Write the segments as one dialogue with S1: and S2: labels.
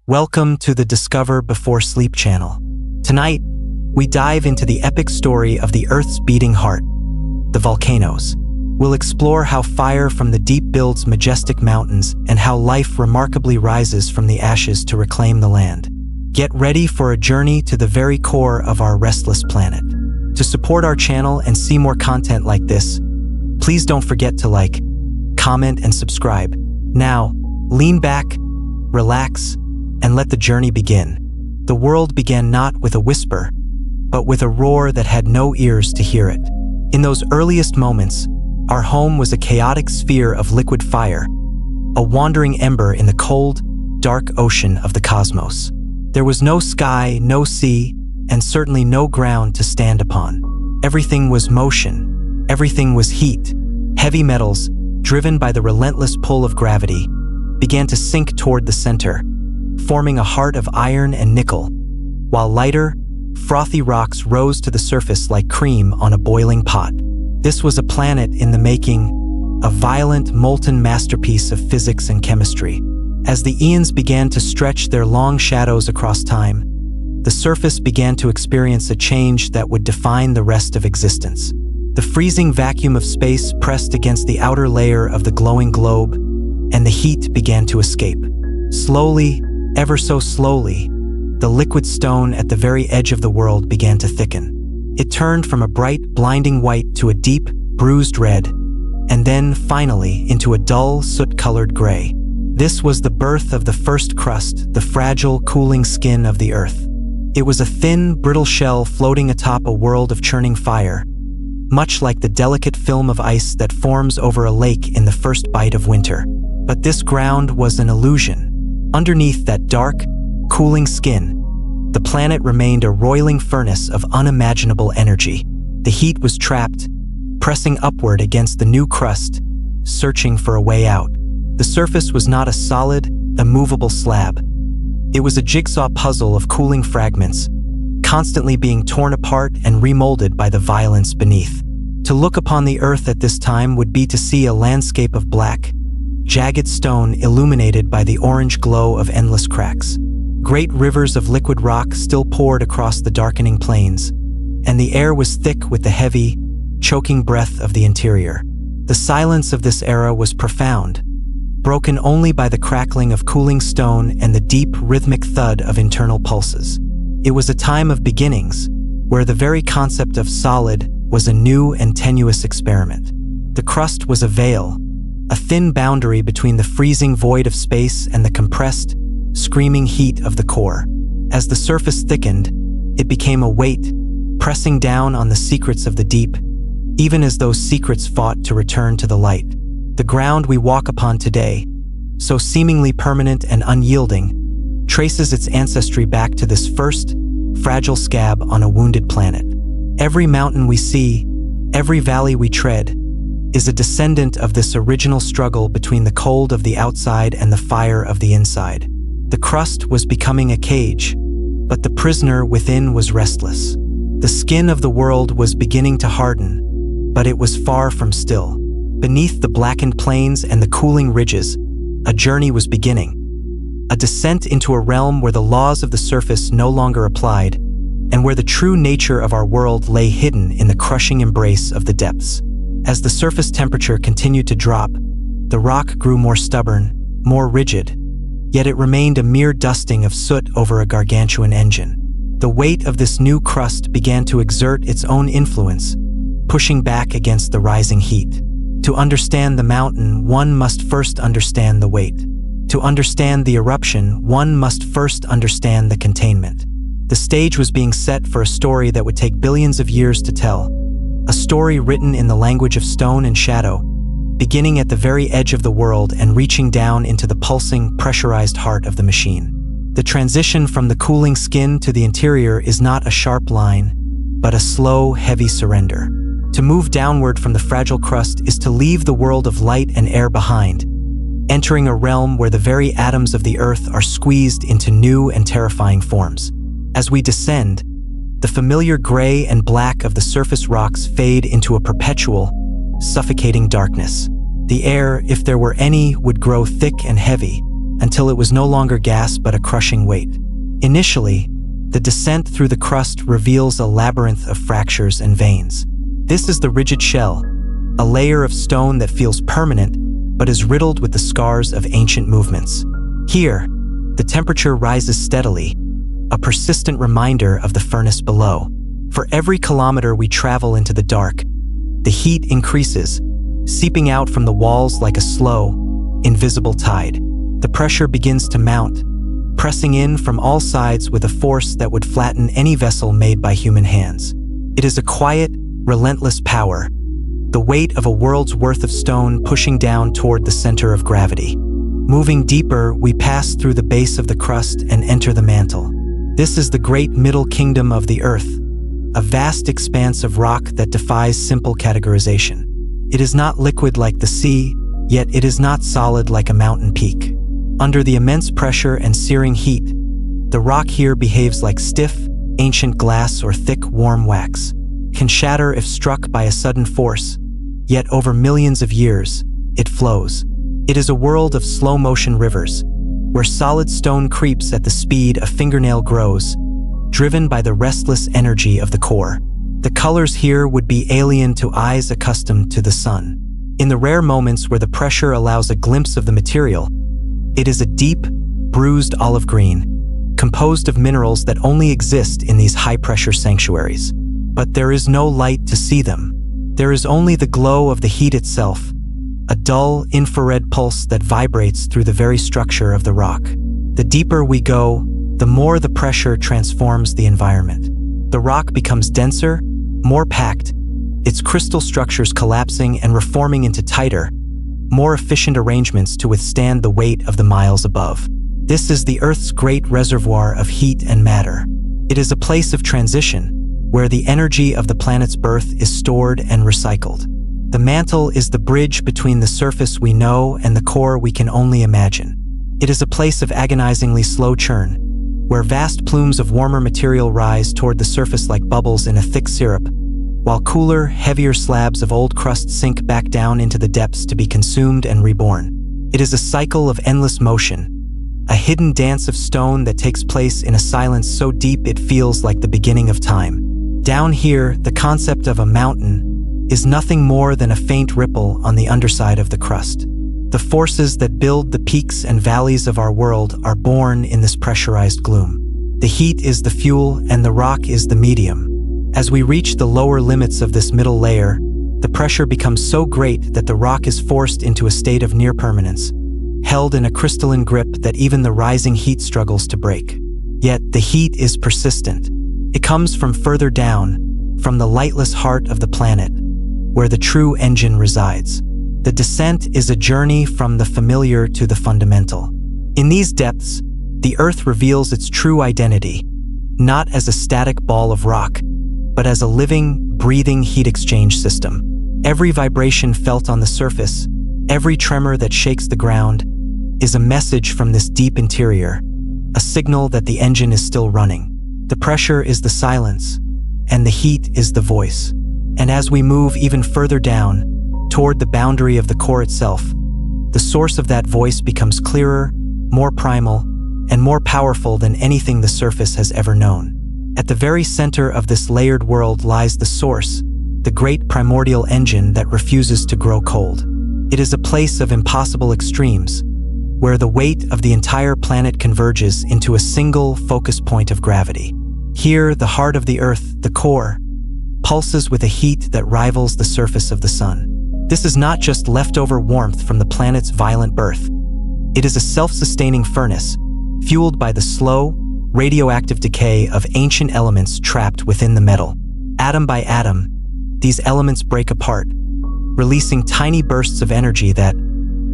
S1: Welcome to the Discover Before Sleep channel. Tonight, we dive into the epic story of the Earth's beating heart, the volcanoes. We'll explore how fire from the deep builds majestic mountains and how life remarkably rises from the ashes to reclaim the land. Get ready for a journey to the very core of our restless planet. To support our channel and see more content like this, please don't forget to like, comment, and subscribe. Now, lean back, relax, and let the journey begin. The world began not with a whisper, but with a roar that had no ears to hear it. In those earliest moments, our home was a chaotic sphere of liquid fire, a wandering ember in the cold, dark ocean of the cosmos. There was no sky, no sea, and certainly no ground to stand upon. Everything was motion. Everything was heat. Heavy metals, driven by the relentless pull of gravity, began to sink toward the center, forming a heart of iron and nickel, while lighter, frothy rocks rose to the surface like cream on a boiling pot. This was a planet in the making, a violent, molten masterpiece of physics and chemistry. As the eons began to stretch their long shadows across time, the surface began to experience a change that would define the rest of existence. The freezing vacuum of space pressed against the outer layer of the glowing globe, and the heat began to escape. Slowly, ever so slowly, the liquid stone at the very edge of the world began to thicken. It turned from a bright, blinding white to a deep, bruised red, and then, finally, into a dull, soot-colored gray. This was the birth of the first crust, the fragile, cooling skin of the Earth. It was a thin, brittle shell floating atop a world of churning fire, much like the delicate film of ice that forms over a lake in the first bite of winter. But this ground was an illusion. Underneath that dark, cooling skin, the planet remained a roiling furnace of unimaginable energy. The heat was trapped, pressing upward against the new crust, searching for a way out. The surface was not a solid, immovable slab. It was a jigsaw puzzle of cooling fragments, constantly being torn apart and remolded by the violence beneath. To look upon the Earth at this time would be to see a landscape of black, jagged stone illuminated by the orange glow of endless cracks. Great rivers of liquid rock still poured across the darkening plains, and the air was thick with the heavy, choking breath of the interior. The silence of this era was profound, broken only by the crackling of cooling stone and the deep, rhythmic thud of internal pulses. It was a time of beginnings, where the very concept of solid was a new and tenuous experiment. The crust was a veil, a thin boundary between the freezing void of space and the compressed, screaming heat of the core. As the surface thickened, it became a weight, pressing down on the secrets of the deep, even as those secrets fought to return to the light. The ground we walk upon today, so seemingly permanent and unyielding, traces its ancestry back to this first, fragile scab on a wounded planet. Every mountain we see, every valley we tread, is a descendant of this original struggle between the cold of the outside and the fire of the inside. The crust was becoming a cage, but the prisoner within was restless. The skin of the world was beginning to harden, but it was far from still. Beneath the blackened plains and the cooling ridges, a journey was beginning. A descent into a realm where the laws of the surface no longer applied, and where the true nature of our world lay hidden in the crushing embrace of the depths. As the surface temperature continued to drop, the rock grew more stubborn, more rigid, yet it remained a mere dusting of soot over a gargantuan engine. The weight of this new crust began to exert its own influence, pushing back against the rising heat. To understand the mountain, one must first understand the weight. To understand the eruption, one must first understand the containment. The stage was being set for a story that would take billions of years to tell. A story written in the language of stone and shadow, beginning at the very edge of the world and reaching down into the pulsing, pressurized heart of the machine. The transition from the cooling skin to the interior is not a sharp line, but a slow, heavy surrender. To move downward from the fragile crust is to leave the world of light and air behind, entering a realm where the very atoms of the Earth are squeezed into new and terrifying forms. As we descend, the familiar gray and black of the surface rocks fade into a perpetual, suffocating darkness. The air, if there were any, would grow thick and heavy, until it was no longer gas but a crushing weight. Initially, the descent through the crust reveals a labyrinth of fractures and veins. This is the rigid shell, a layer of stone that feels permanent but is riddled with the scars of ancient movements. Here, the temperature rises steadily, a persistent reminder of the furnace below. For every kilometer we travel into the dark, the heat increases, seeping out from the walls like a slow, invisible tide. The pressure begins to mount, pressing in from all sides with a force that would flatten any vessel made by human hands. It is a quiet, relentless power, the weight of a world's worth of stone pushing down toward the center of gravity. Moving deeper, we pass through the base of the crust and enter the mantle. This is the great middle kingdom of the Earth, a vast expanse of rock that defies simple categorization. It is not liquid like the sea, yet it is not solid like a mountain peak. Under the immense pressure and searing heat, the rock here behaves like stiff, ancient glass or thick, warm wax, can shatter if struck by a sudden force, yet over millions of years, it flows. It is a world of slow-motion rivers, where solid stone creeps at the speed a fingernail grows, driven by the restless energy of the core. The colors here would be alien to eyes accustomed to the sun. In the rare moments where the pressure allows a glimpse of the material, it is a deep, bruised olive green, composed of minerals that only exist in these high-pressure sanctuaries. But there is no light to see them. There is only the glow of the heat itself, a dull infrared pulse that vibrates through the very structure of the rock. The deeper we go, the more the pressure transforms the environment. The rock becomes denser, more packed, its crystal structures collapsing and reforming into tighter, more efficient arrangements to withstand the weight of the miles above. This is the Earth's great reservoir of heat and matter. It is a place of transition, where the energy of the planet's birth is stored and recycled. The mantle is the bridge between the surface we know and the core we can only imagine. It is a place of agonizingly slow churn, where vast plumes of warmer material rise toward the surface like bubbles in a thick syrup, while cooler, heavier slabs of old crust sink back down into the depths to be consumed and reborn. It is a cycle of endless motion, a hidden dance of stone that takes place in a silence so deep it feels like the beginning of time. Down here, the concept of a mountain is nothing more than a faint ripple on the underside of the crust. The forces that build the peaks and valleys of our world are born in this pressurized gloom. The heat is the fuel and the rock is the medium. As we reach the lower limits of this middle layer, the pressure becomes so great that the rock is forced into a state of near permanence, held in a crystalline grip that even the rising heat struggles to break. Yet the heat is persistent. It comes from further down, from the lightless heart of the planet, where the true engine resides. The descent is a journey from the familiar to the fundamental. In these depths, the Earth reveals its true identity, not as a static ball of rock, but as a living, breathing heat exchange system. Every vibration felt on the surface, every tremor that shakes the ground, is a message from this deep interior, a signal that the engine is still running. The pressure is the silence, and the heat is the voice. And as we move even further down, toward the boundary of the core itself, the source of that voice becomes clearer, more primal, and more powerful than anything the surface has ever known. At the very center of this layered world lies the source, the great primordial engine that refuses to grow cold. It is a place of impossible extremes, where the weight of the entire planet converges into a single focus point of gravity. Here, the heart of the Earth, the core, pulses with a heat that rivals the surface of the sun. This is not just leftover warmth from the planet's violent birth. It is a self-sustaining furnace, fueled by the slow, radioactive decay of ancient elements trapped within the metal. Atom by atom, these elements break apart, releasing tiny bursts of energy that,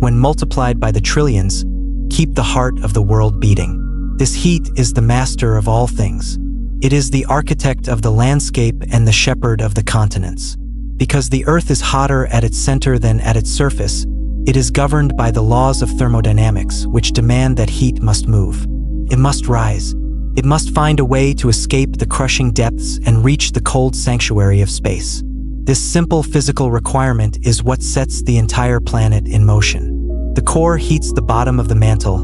S1: when multiplied by the trillions, keep the heart of the world beating. This heat is the master of all things. It is the architect of the landscape and the shepherd of the continents. Because the Earth is hotter at its center than at its surface, it is governed by the laws of thermodynamics, which demand that heat must move. It must rise. It must find a way to escape the crushing depths and reach the cold sanctuary of space. This simple physical requirement is what sets the entire planet in motion. The core heats the bottom of the mantle,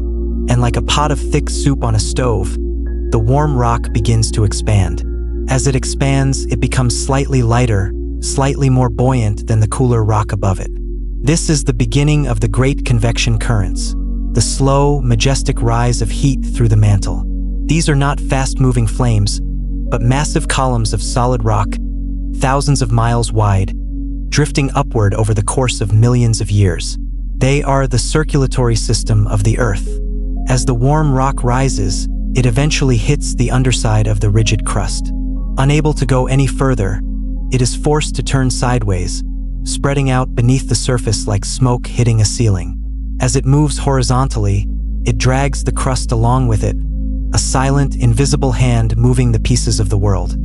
S1: and like a pot of thick soup on a stove, the warm rock begins to expand. As it expands, it becomes slightly lighter, slightly more buoyant than the cooler rock above it. This is the beginning of the great convection currents, the slow, majestic rise of heat through the mantle. These are not fast-moving flames, but massive columns of solid rock, thousands of miles wide, drifting upward over the course of millions of years. They are the circulatory system of the Earth. As the warm rock rises, it eventually hits the underside of the rigid crust. Unable to go any further, it is forced to turn sideways, spreading out beneath the surface like smoke hitting a ceiling. As it moves horizontally, it drags the crust along with it, a silent, invisible hand moving the pieces of the world.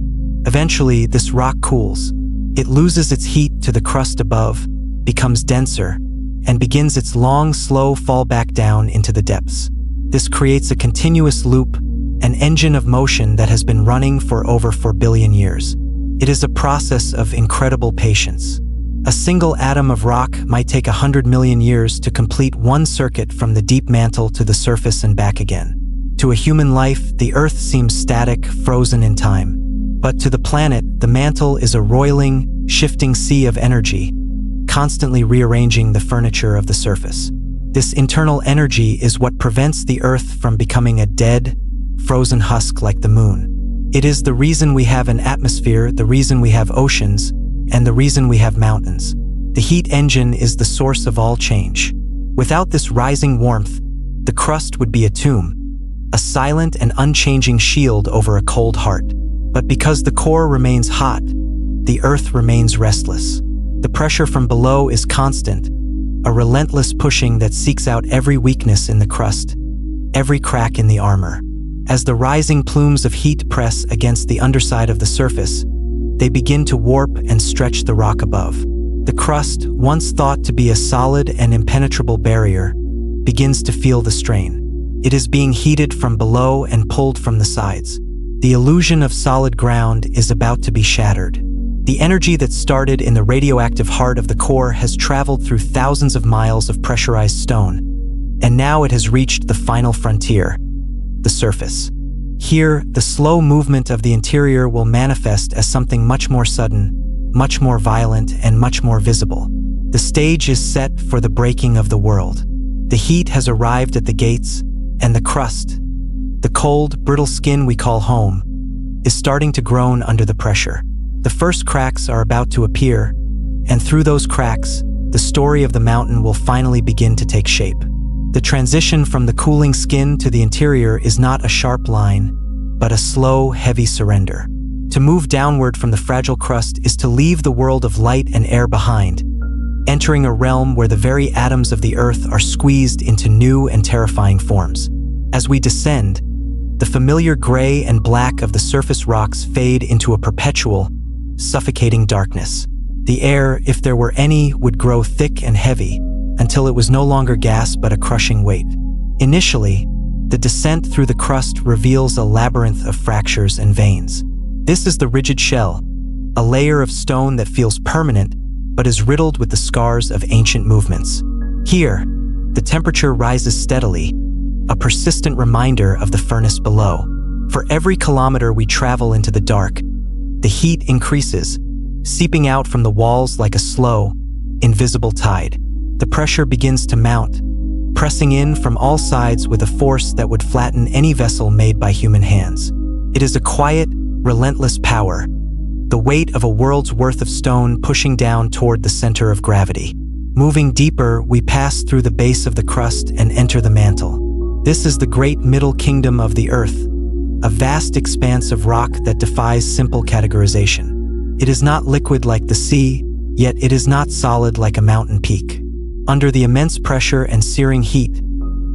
S1: Eventually, this rock cools. It loses its heat to the crust above, becomes denser, and begins its long, slow fall back down into the depths. This creates a continuous loop, an engine of motion that has been running for over 4 billion years. It is a process of incredible patience. A single atom of rock might take 100 million years to complete one circuit from the deep mantle to the surface and back again. To a human life, the Earth seems static, frozen in time. But to the planet, the mantle is a roiling, shifting sea of energy, constantly rearranging the furniture of the surface. This internal energy is what prevents the Earth from becoming a dead, frozen husk like the moon. It is the reason we have an atmosphere, the reason we have oceans, and the reason we have mountains. The heat engine is the source of all change. Without this rising warmth, the crust would be a tomb, a silent and unchanging shield over a cold heart. But because the core remains hot, the Earth remains restless. The pressure from below is constant, a relentless pushing that seeks out every weakness in the crust, every crack in the armor. As the rising plumes of heat press against the underside of the surface, they begin to warp and stretch the rock above. The crust, once thought to be a solid and impenetrable barrier, begins to feel the strain. It is being heated from below and pulled from the sides. The illusion of solid ground is about to be shattered. The energy that started in the radioactive heart of the core has traveled through thousands of miles of pressurized stone, and now it has reached the final frontier, the surface. Here, the slow movement of the interior will manifest as something much more sudden, much more violent, and much more visible. The stage is set for the breaking of the world. The heat has arrived at the gates, and the crust, the cold, brittle skin we call home, is starting to groan under the pressure. The first cracks are about to appear, and through those cracks, the story of the mountain will finally begin to take shape. The transition from the cooling skin to the interior is not a sharp line, but a slow, heavy surrender. To move downward from the fragile crust is to leave the world of light and air behind, entering a realm where the very atoms of the Earth are squeezed into new and terrifying forms. As we descend, the familiar gray and black of the surface rocks fade into a perpetual, suffocating darkness. The air, if there were any, would grow thick and heavy, until it was no longer gas but a crushing weight. Initially, the descent through the crust reveals a labyrinth of fractures and veins. This is the rigid shell, a layer of stone that feels permanent but is riddled with the scars of ancient movements. Here, the temperature rises steadily, a persistent reminder of the furnace below. For every kilometer we travel into the dark, the heat increases, seeping out from the walls like a slow, invisible tide. The pressure begins to mount, pressing in from all sides with a force that would flatten any vessel made by human hands. It is a quiet, relentless power, the weight of a world's worth of stone pushing down toward the center of gravity. Moving deeper, we pass through the base of the crust and enter the mantle. This is the great middle kingdom of the Earth, a vast expanse of rock that defies simple categorization. It is not liquid like the sea, yet it is not solid like a mountain peak. Under the immense pressure and searing heat,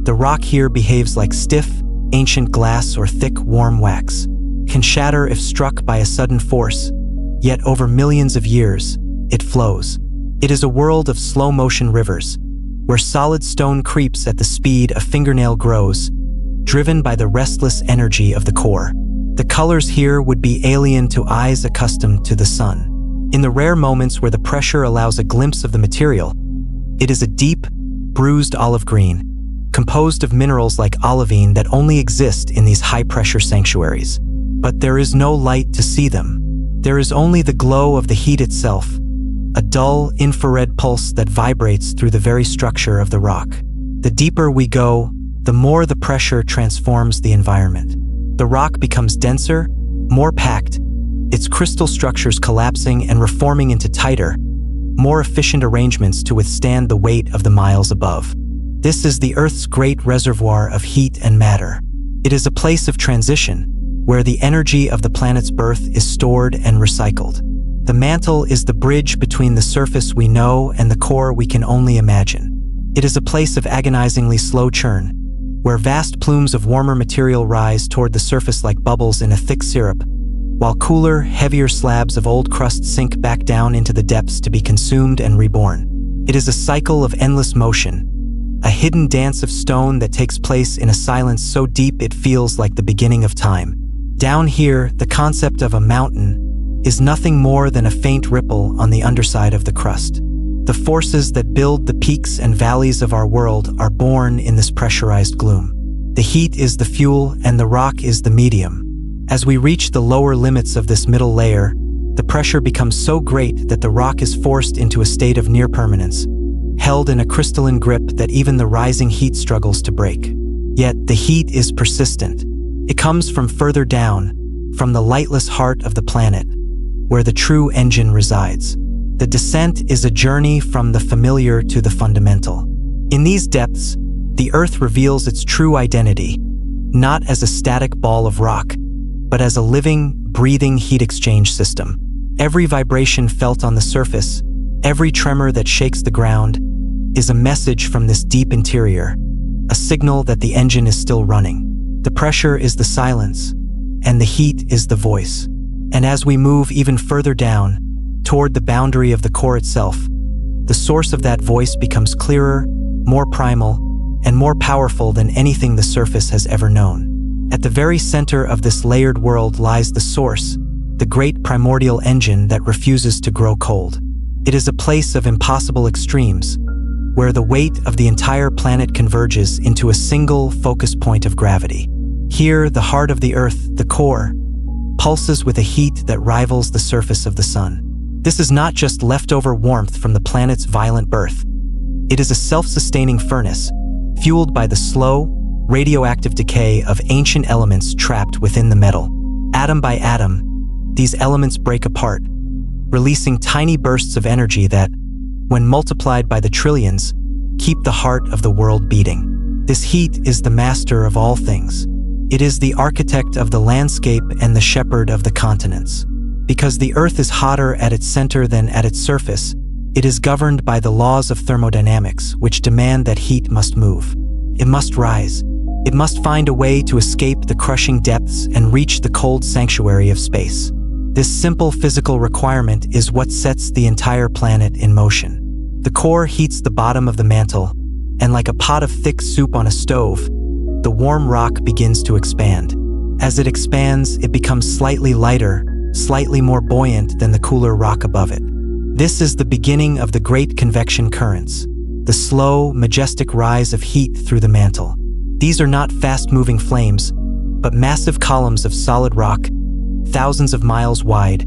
S1: the rock here behaves like stiff, ancient glass or thick, warm wax, can shatter if struck by a sudden force, yet over millions of years, it flows. It is a world of slow-motion rivers, where solid stone creeps at the speed a fingernail grows, driven by the restless energy of the core. The colors here would be alien to eyes accustomed to the sun. In the rare moments where the pressure allows a glimpse of the material, it is a deep, bruised olive green, composed of minerals like olivine that only exist in these high-pressure sanctuaries. But there is no light to see them. There is only the glow of the heat itself, a dull infrared pulse that vibrates through the very structure of the rock. The deeper we go, the more the pressure transforms the environment. The rock becomes denser, more packed, its crystal structures collapsing and reforming into tighter, more efficient arrangements to withstand the weight of the miles above. This is the Earth's great reservoir of heat and matter. It is a place of transition, where the energy of the planet's birth is stored and recycled. The mantle is the bridge between the surface we know and the core we can only imagine. It is a place of agonizingly slow churn, where vast plumes of warmer material rise toward the surface like bubbles in a thick syrup, while cooler, heavier slabs of old crust sink back down into the depths to be consumed and reborn. It is a cycle of endless motion, a hidden dance of stone that takes place in a silence so deep it feels like the beginning of time. Down here, the concept of a mountain is nothing more than a faint ripple on the underside of the crust. The forces that build the peaks and valleys of our world are born in this pressurized gloom. The heat is the fuel and the rock is the medium. As we reach the lower limits of this middle layer, the pressure becomes so great that the rock is forced into a state of near permanence, held in a crystalline grip that even the rising heat struggles to break. Yet the heat is persistent. It comes from further down, from the lightless heart of the planet, where the true engine resides. The descent is a journey from the familiar to the fundamental. In these depths, the Earth reveals its true identity, not as a static ball of rock, but as a living, breathing heat exchange system. Every vibration felt on the surface, every tremor that shakes the ground, is a message from this deep interior, a signal that the engine is still running. The pressure is the silence, and the heat is the voice. And as we move even further down, toward the boundary of the core itself, the source of that voice becomes clearer, more primal, and more powerful than anything the surface has ever known. At the very center of this layered world lies the source, the great primordial engine that refuses to grow cold. It is a place of impossible extremes, where the weight of the entire planet converges into a single focus point of gravity. Here, the heart of the Earth, the core, pulses with a heat that rivals the surface of the sun. This is not just leftover warmth from the planet's violent birth. It is a self-sustaining furnace, fueled by the slow, radioactive decay of ancient elements trapped within the metal. Atom by atom, these elements break apart, releasing tiny bursts of energy that, when multiplied by the trillions, keep the heart of the world beating. This heat is the master of all things. It is the architect of the landscape and the shepherd of the continents. Because the Earth is hotter at its center than at its surface, it is governed by the laws of thermodynamics, which demand that heat must move. It must rise. It must find a way to escape the crushing depths and reach the cold sanctuary of space. This simple physical requirement is what sets the entire planet in motion. The core heats the bottom of the mantle, and like a pot of thick soup on a stove, the warm rock begins to expand. As it expands, it becomes slightly lighter, slightly more buoyant than the cooler rock above it. This is the beginning of the great convection currents, the slow, majestic rise of heat through the mantle. These are not fast-moving flames, but massive columns of solid rock, thousands of miles wide,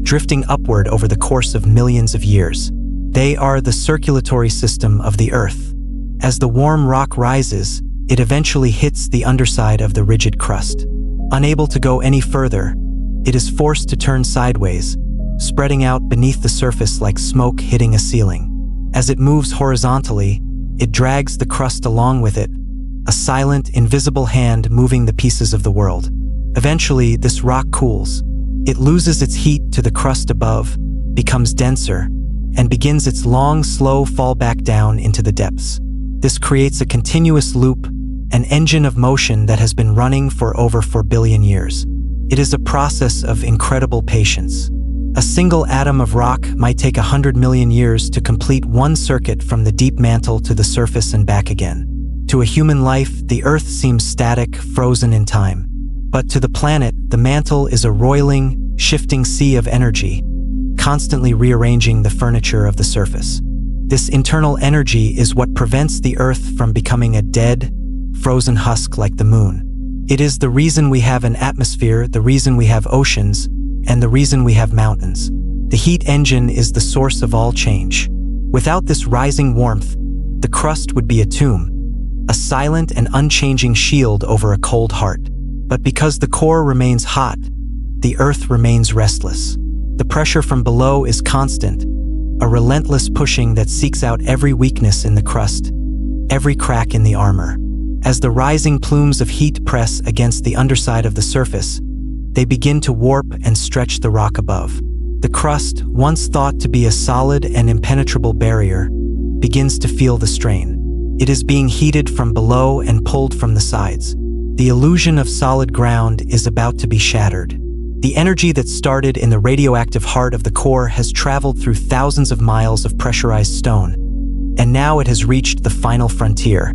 S1: drifting upward over the course of millions of years. They are the circulatory system of the Earth. As the warm rock rises, it eventually hits the underside of the rigid crust. Unable to go any further, it is forced to turn sideways, spreading out beneath the surface like smoke hitting a ceiling. As it moves horizontally, it drags the crust along with it, a silent, invisible hand moving the pieces of the world. Eventually, this rock cools. It loses its heat to the crust above, becomes denser, and begins its long, slow fall back down into the depths. This creates a continuous loop, an engine of motion that has been running for over 4 billion years. It is a process of incredible patience. A single atom of rock might take 100 million years to complete one circuit from the deep mantle to the surface and back again. To a human life, the Earth seems static, frozen in time. But to the planet, the mantle is a roiling, shifting sea of energy, constantly rearranging the furniture of the surface. This internal energy is what prevents the Earth from becoming a dead, frozen husk like the moon. It is the reason we have an atmosphere, the reason we have oceans, and the reason we have mountains. The heat engine is the source of all change. Without this rising warmth, the crust would be a tomb, a silent and unchanging shield over a cold heart. But because the core remains hot, the earth remains restless. The pressure from below is constant, a relentless pushing that seeks out every weakness in the crust, every crack in the armor. As the rising plumes of heat press against the underside of the surface, they begin to warp and stretch the rock above. The crust, once thought to be a solid and impenetrable barrier, begins to feel the strain. It is being heated from below and pulled from the sides. The illusion of solid ground is about to be shattered. The energy that started in the radioactive heart of the core has traveled through thousands of miles of pressurized stone, and now it has reached the final frontier,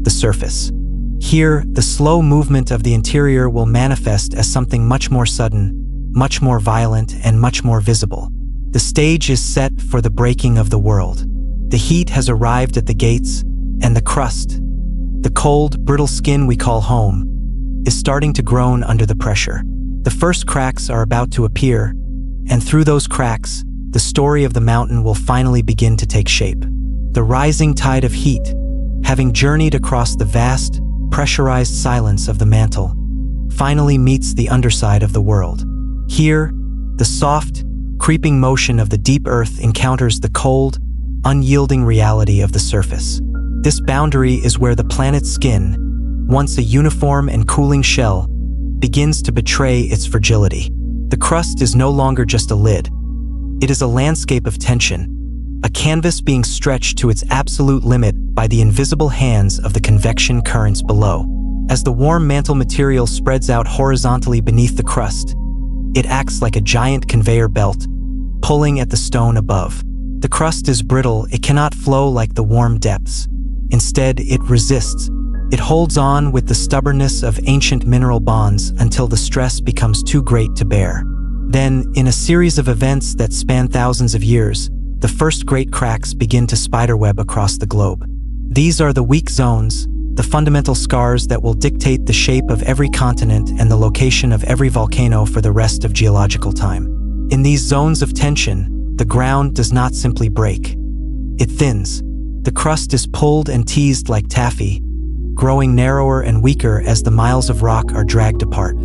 S1: the surface. Here, the slow movement of the interior will manifest as something much more sudden, much more violent, and much more visible. The stage is set for the breaking of the world. The heat has arrived at the gates, and the crust, the cold, brittle skin we call home, is starting to groan under the pressure. The first cracks are about to appear, and through those cracks, the story of the mountain will finally begin to take shape. The rising tide of heat, having journeyed across the vast, pressurized silence of the mantle, finally meets the underside of the world. Here, the soft, creeping motion of the deep earth encounters the cold, unyielding reality of the surface. This boundary is where the planet's skin, once a uniform and cooling shell, begins to betray its fragility. The crust is no longer just a lid. It is a landscape of tension, a canvas being stretched to its absolute limit by the invisible hands of the convection currents below. As the warm mantle material spreads out horizontally beneath the crust, it acts like a giant conveyor belt, pulling at the stone above. The crust is brittle, it cannot flow like the warm depths. Instead, it resists. It holds on with the stubbornness of ancient mineral bonds until the stress becomes too great to bear. Then, in a series of events that span thousands of years, the first great cracks begin to spiderweb across the globe. These are the weak zones, the fundamental scars that will dictate the shape of every continent and the location of every volcano for the rest of geological time. In these zones of tension, the ground does not simply break. It thins. The crust is pulled and teased like taffy, growing narrower and weaker as the miles of rock are dragged apart.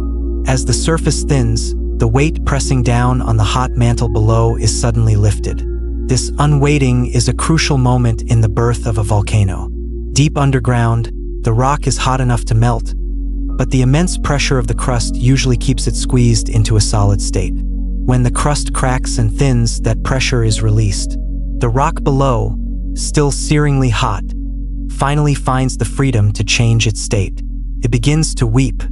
S1: As the surface thins, the weight pressing down on the hot mantle below is suddenly lifted. This unweighting is a crucial moment in the birth of a volcano. Deep underground, the rock is hot enough to melt, but the immense pressure of the crust usually keeps it squeezed into a solid state. When the crust cracks and thins, that pressure is released. The rock below, still searingly hot, finally finds the freedom to change its state. It begins to weep.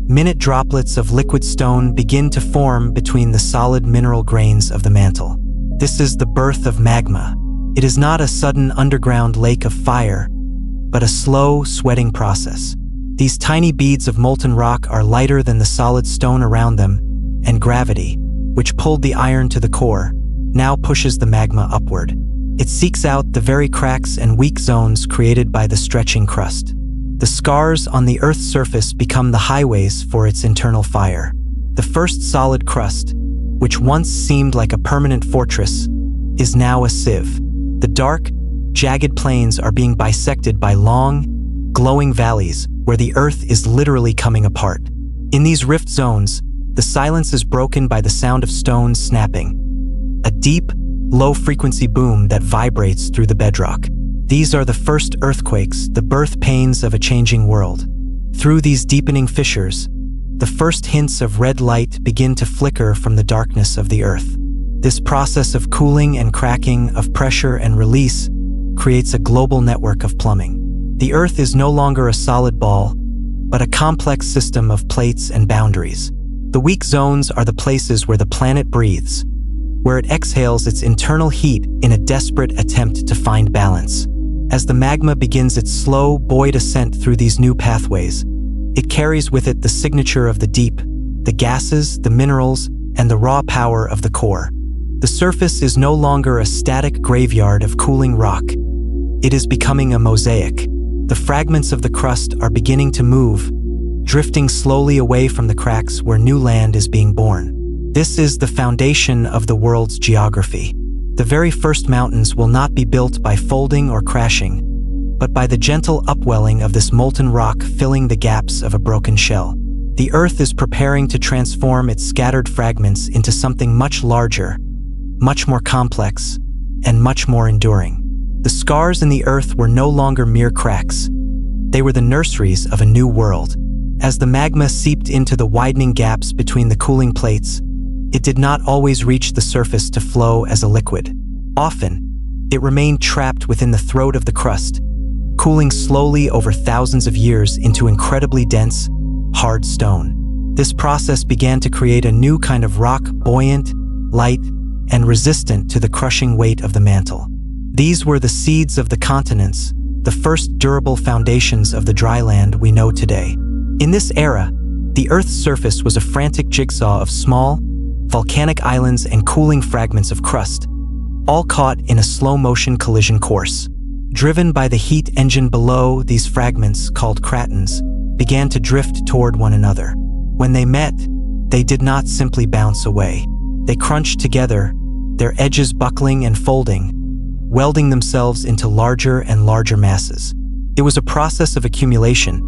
S1: Minute droplets of liquid stone begin to form between the solid mineral grains of the mantle. This is the birth of magma. It is not a sudden underground lake of fire, but a slow, sweating process. These tiny beads of molten rock are lighter than the solid stone around them, and gravity, which pulled the iron to the core, now pushes the magma upward. It seeks out the very cracks and weak zones created by the stretching crust. The scars on the Earth's surface become the highways for its internal fire. The first solid crust, which once seemed like a permanent fortress, is now a sieve. The dark, jagged plains are being bisected by long, glowing valleys where the Earth is literally coming apart. In these rift zones, the silence is broken by the sound of stones snapping, a deep, low-frequency boom that vibrates through the bedrock. These are the first earthquakes, the birth pains of a changing world. Through these deepening fissures, the first hints of red light begin to flicker from the darkness of the Earth. This process of cooling and cracking, of pressure and release, creates a global network of plumbing. The Earth is no longer a solid ball, but a complex system of plates and boundaries. The weak zones are the places where the planet breathes, where it exhales its internal heat in a desperate attempt to find balance. As the magma begins its slow, buoyed ascent through these new pathways, it carries with it the signature of the deep, the gases, the minerals, and the raw power of the core. The surface is no longer a static graveyard of cooling rock. It is becoming a mosaic. The fragments of the crust are beginning to move, drifting slowly away from the cracks where new land is being born. This is the foundation of the world's geography. The very first mountains will not be built by folding or crashing, but by the gentle upwelling of this molten rock filling the gaps of a broken shell. The Earth is preparing to transform its scattered fragments into something much larger, much more complex, and much more enduring. The scars in the Earth were no longer mere cracks. They were the nurseries of a new world. As the magma seeped into the widening gaps between the cooling plates, it did not always reach the surface to flow as a liquid. Often, it remained trapped within the throat of the crust, cooling slowly over thousands of years into incredibly dense, hard stone. This process began to create a new kind of rock, buoyant, light, and resistant to the crushing weight of the mantle. These were the seeds of the continents, the first durable foundations of the dry land we know today. In this era, the Earth's surface was a frantic jigsaw of small, volcanic islands and cooling fragments of crust, all caught in a slow-motion collision course. Driven by the heat engine below, these fragments, called cratons, began to drift toward one another. When they met, they did not simply bounce away. They crunched together, their edges buckling and folding, welding themselves into larger and larger masses. It was a process of accumulation,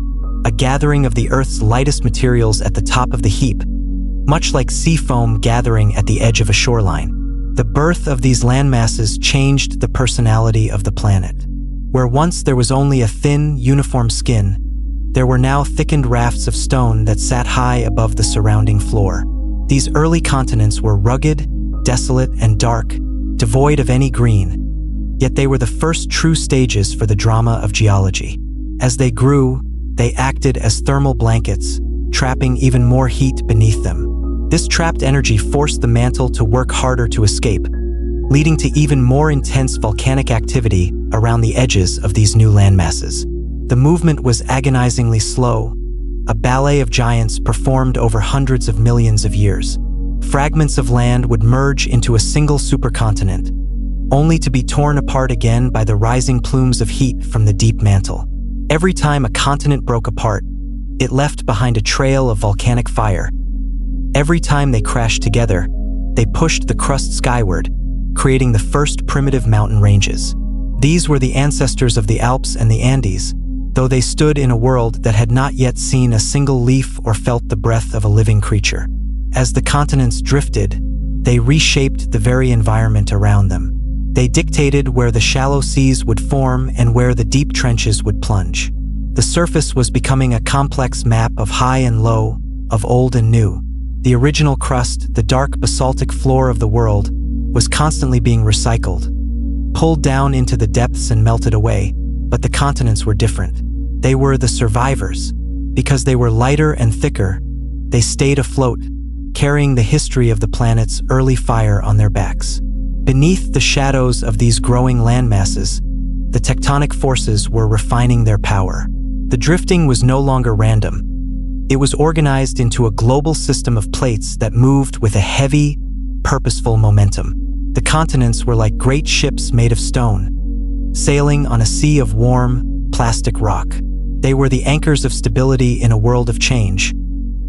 S1: a gathering of the Earth's lightest materials at the top of the heap, much like sea foam gathering at the edge of a shoreline. The birth of these landmasses changed the personality of the planet. Where once there was only a thin, uniform skin, there were now thickened rafts of stone that sat high above the surrounding floor. These early continents were rugged, desolate, and dark, devoid of any green, yet they were the first true stages for the drama of geology. As they grew, they acted as thermal blankets, trapping even more heat beneath them. This trapped energy forced the mantle to work harder to escape, leading to even more intense volcanic activity around the edges of these new landmasses. The movement was agonizingly slow, a ballet of giants performed over hundreds of millions of years. Fragments of land would merge into a single supercontinent, only to be torn apart again by the rising plumes of heat from the deep mantle. Every time a continent broke apart, it left behind a trail of volcanic fire. Every time they crashed together, they pushed the crust skyward, creating the first primitive mountain ranges. These were the ancestors of the Alps and the Andes, though they stood in a world that had not yet seen a single leaf or felt the breath of a living creature. As the continents drifted, they reshaped the very environment around them. They dictated where the shallow seas would form and where the deep trenches would plunge. The surface was becoming a complex map of high and low, of old and new. The original crust, the dark basaltic floor of the world, was constantly being recycled, pulled down into the depths and melted away, but the continents were different. They were the survivors. Because they were lighter and thicker, they stayed afloat, carrying the history of the planet's early fire on their backs. Beneath the shadows of these growing landmasses, the tectonic forces were refining their power. The drifting was no longer random. It was organized into a global system of plates that moved with a heavy, purposeful momentum. The continents were like great ships made of stone, sailing on a sea of warm, plastic rock. They were the anchors of stability in a world of change,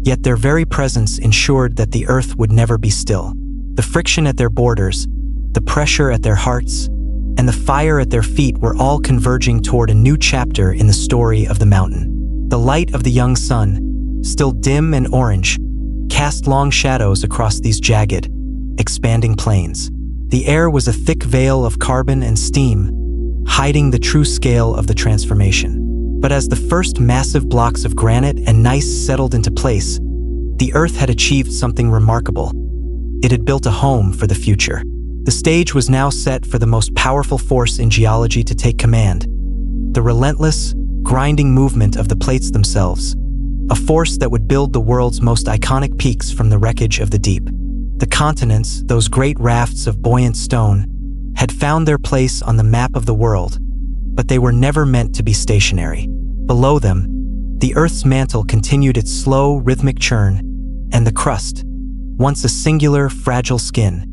S1: yet their very presence ensured that the Earth would never be still. The friction at their borders, the pressure at their hearts, and the fire at their feet were all converging toward a new chapter in the story of the mountain. The light of the young sun, still dim and orange, cast long shadows across these jagged, expanding plains. The air was a thick veil of carbon and steam, hiding the true scale of the transformation. But as the first massive blocks of granite and gneiss settled into place, the Earth had achieved something remarkable. It had built a home for the future. The stage was now set for the most powerful force in geology to take command, the relentless, grinding movement of the plates themselves, a force that would build the world's most iconic peaks from the wreckage of the deep. The continents, those great rafts of buoyant stone, had found their place on the map of the world, but they were never meant to be stationary. Below them, the Earth's mantle continued its slow, rhythmic churn, and the crust, once a singular, fragile skin,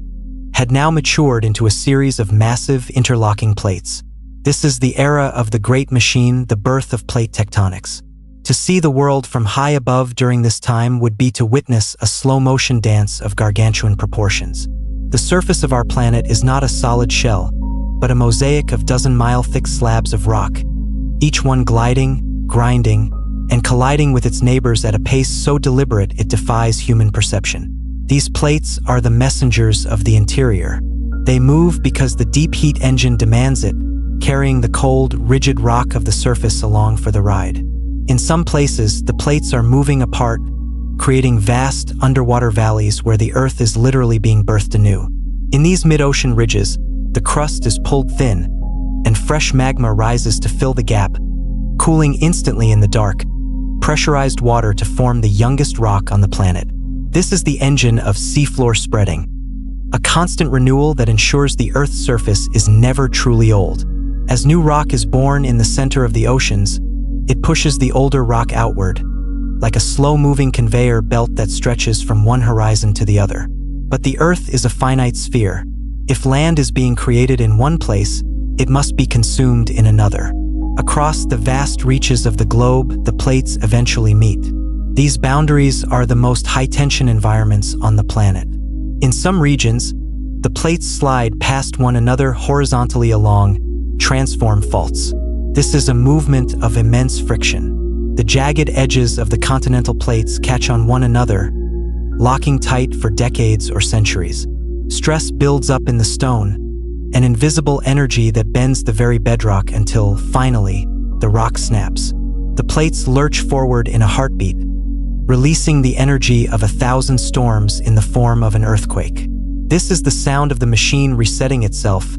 S1: had now matured into a series of massive, interlocking plates. This is the era of the Great Machine, the birth of plate tectonics. To see the world from high above during this time would be to witness a slow-motion dance of gargantuan proportions. The surface of our planet is not a solid shell, but a mosaic of dozen-mile-thick slabs of rock, each one gliding, grinding, and colliding with its neighbors at a pace so deliberate it defies human perception. These plates are the messengers of the interior. They move because the deep heat engine demands it, carrying the cold, rigid rock of the surface along for the ride. In some places, the plates are moving apart, creating vast underwater valleys where the Earth is literally being birthed anew. In these mid-ocean ridges, the crust is pulled thin, and fresh magma rises to fill the gap, cooling instantly in the dark, pressurized water to form the youngest rock on the planet. This is the engine of seafloor spreading, a constant renewal that ensures the Earth's surface is never truly old. As new rock is born in the center of the oceans, it pushes the older rock outward, like a slow-moving conveyor belt that stretches from one horizon to the other. But the Earth is a finite sphere. If land is being created in one place, it must be consumed in another. Across the vast reaches of the globe, the plates eventually meet. These boundaries are the most high-tension environments on the planet. In some regions, the plates slide past one another horizontally along transform faults. This is a movement of immense friction. The jagged edges of the continental plates catch on one another, locking tight for decades or centuries. Stress builds up in the stone, an invisible energy that bends the very bedrock until, finally, the rock snaps. The plates lurch forward in a heartbeat, releasing the energy of 1,000 storms in the form of an earthquake. This is the sound of the machine resetting itself,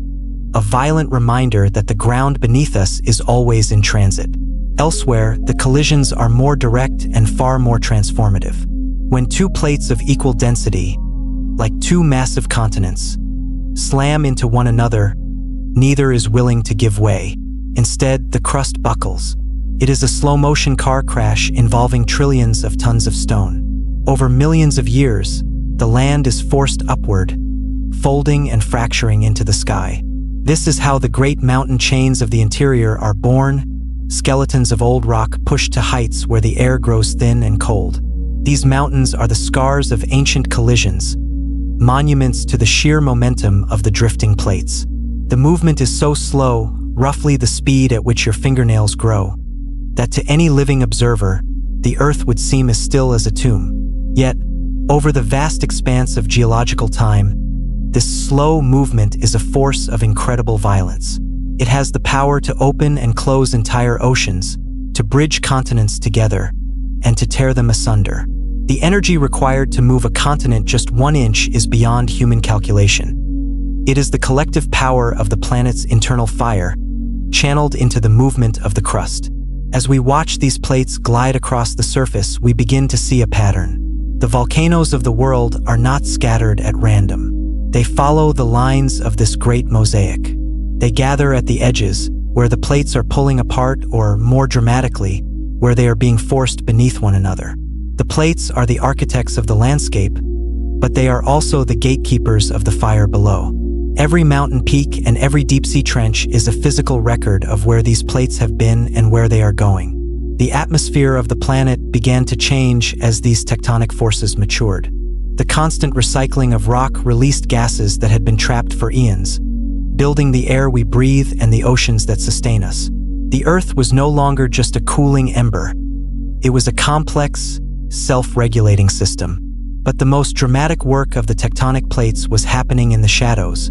S1: a violent reminder that the ground beneath us is always in transit. Elsewhere, the collisions are more direct and far more transformative. When two plates of equal density, like two massive continents, slam into one another, neither is willing to give way. Instead, the crust buckles. It is a slow-motion car crash involving trillions of tons of stone. Over millions of years, the land is forced upward, folding and fracturing into the sky. This is how the great mountain chains of the interior are born, skeletons of old rock pushed to heights where the air grows thin and cold. These mountains are the scars of ancient collisions, monuments to the sheer momentum of the drifting plates. The movement is so slow, roughly the speed at which your fingernails grow, that to any living observer, the Earth would seem as still as a tomb. Yet, over the vast expanse of geological time, this slow movement is a force of incredible violence. It has the power to open and close entire oceans, to bridge continents together, and to tear them asunder. The energy required to move a continent just 1 inch is beyond human calculation. It is the collective power of the planet's internal fire, channeled into the movement of the crust. As we watch these plates glide across the surface, we begin to see a pattern. The volcanoes of the world are not scattered at random. They follow the lines of this great mosaic. They gather at the edges, where the plates are pulling apart, or more dramatically, where they are being forced beneath one another. The plates are the architects of the landscape, but they are also the gatekeepers of the fire below. Every mountain peak and every deep-sea trench is a physical record of where these plates have been and where they are going. The atmosphere of the planet began to change as these tectonic forces matured. The constant recycling of rock released gases that had been trapped for eons, building the air we breathe and the oceans that sustain us. The Earth was no longer just a cooling ember. It was a complex, self-regulating system. But the most dramatic work of the tectonic plates was happening in the shadows,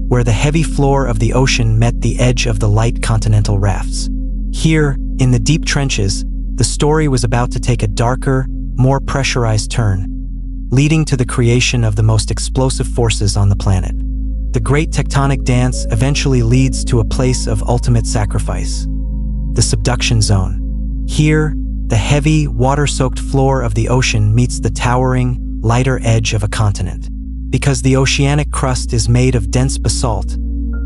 S1: where the heavy floor of the ocean met the edge of the light continental rafts. Here, in the deep trenches, the story was about to take a darker, more pressurized turn, leading to the creation of the most explosive forces on the planet. The great tectonic dance eventually leads to a place of ultimate sacrifice, the subduction zone. Here, the heavy, water-soaked floor of the ocean meets the towering, lighter edge of a continent. Because the oceanic crust is made of dense basalt,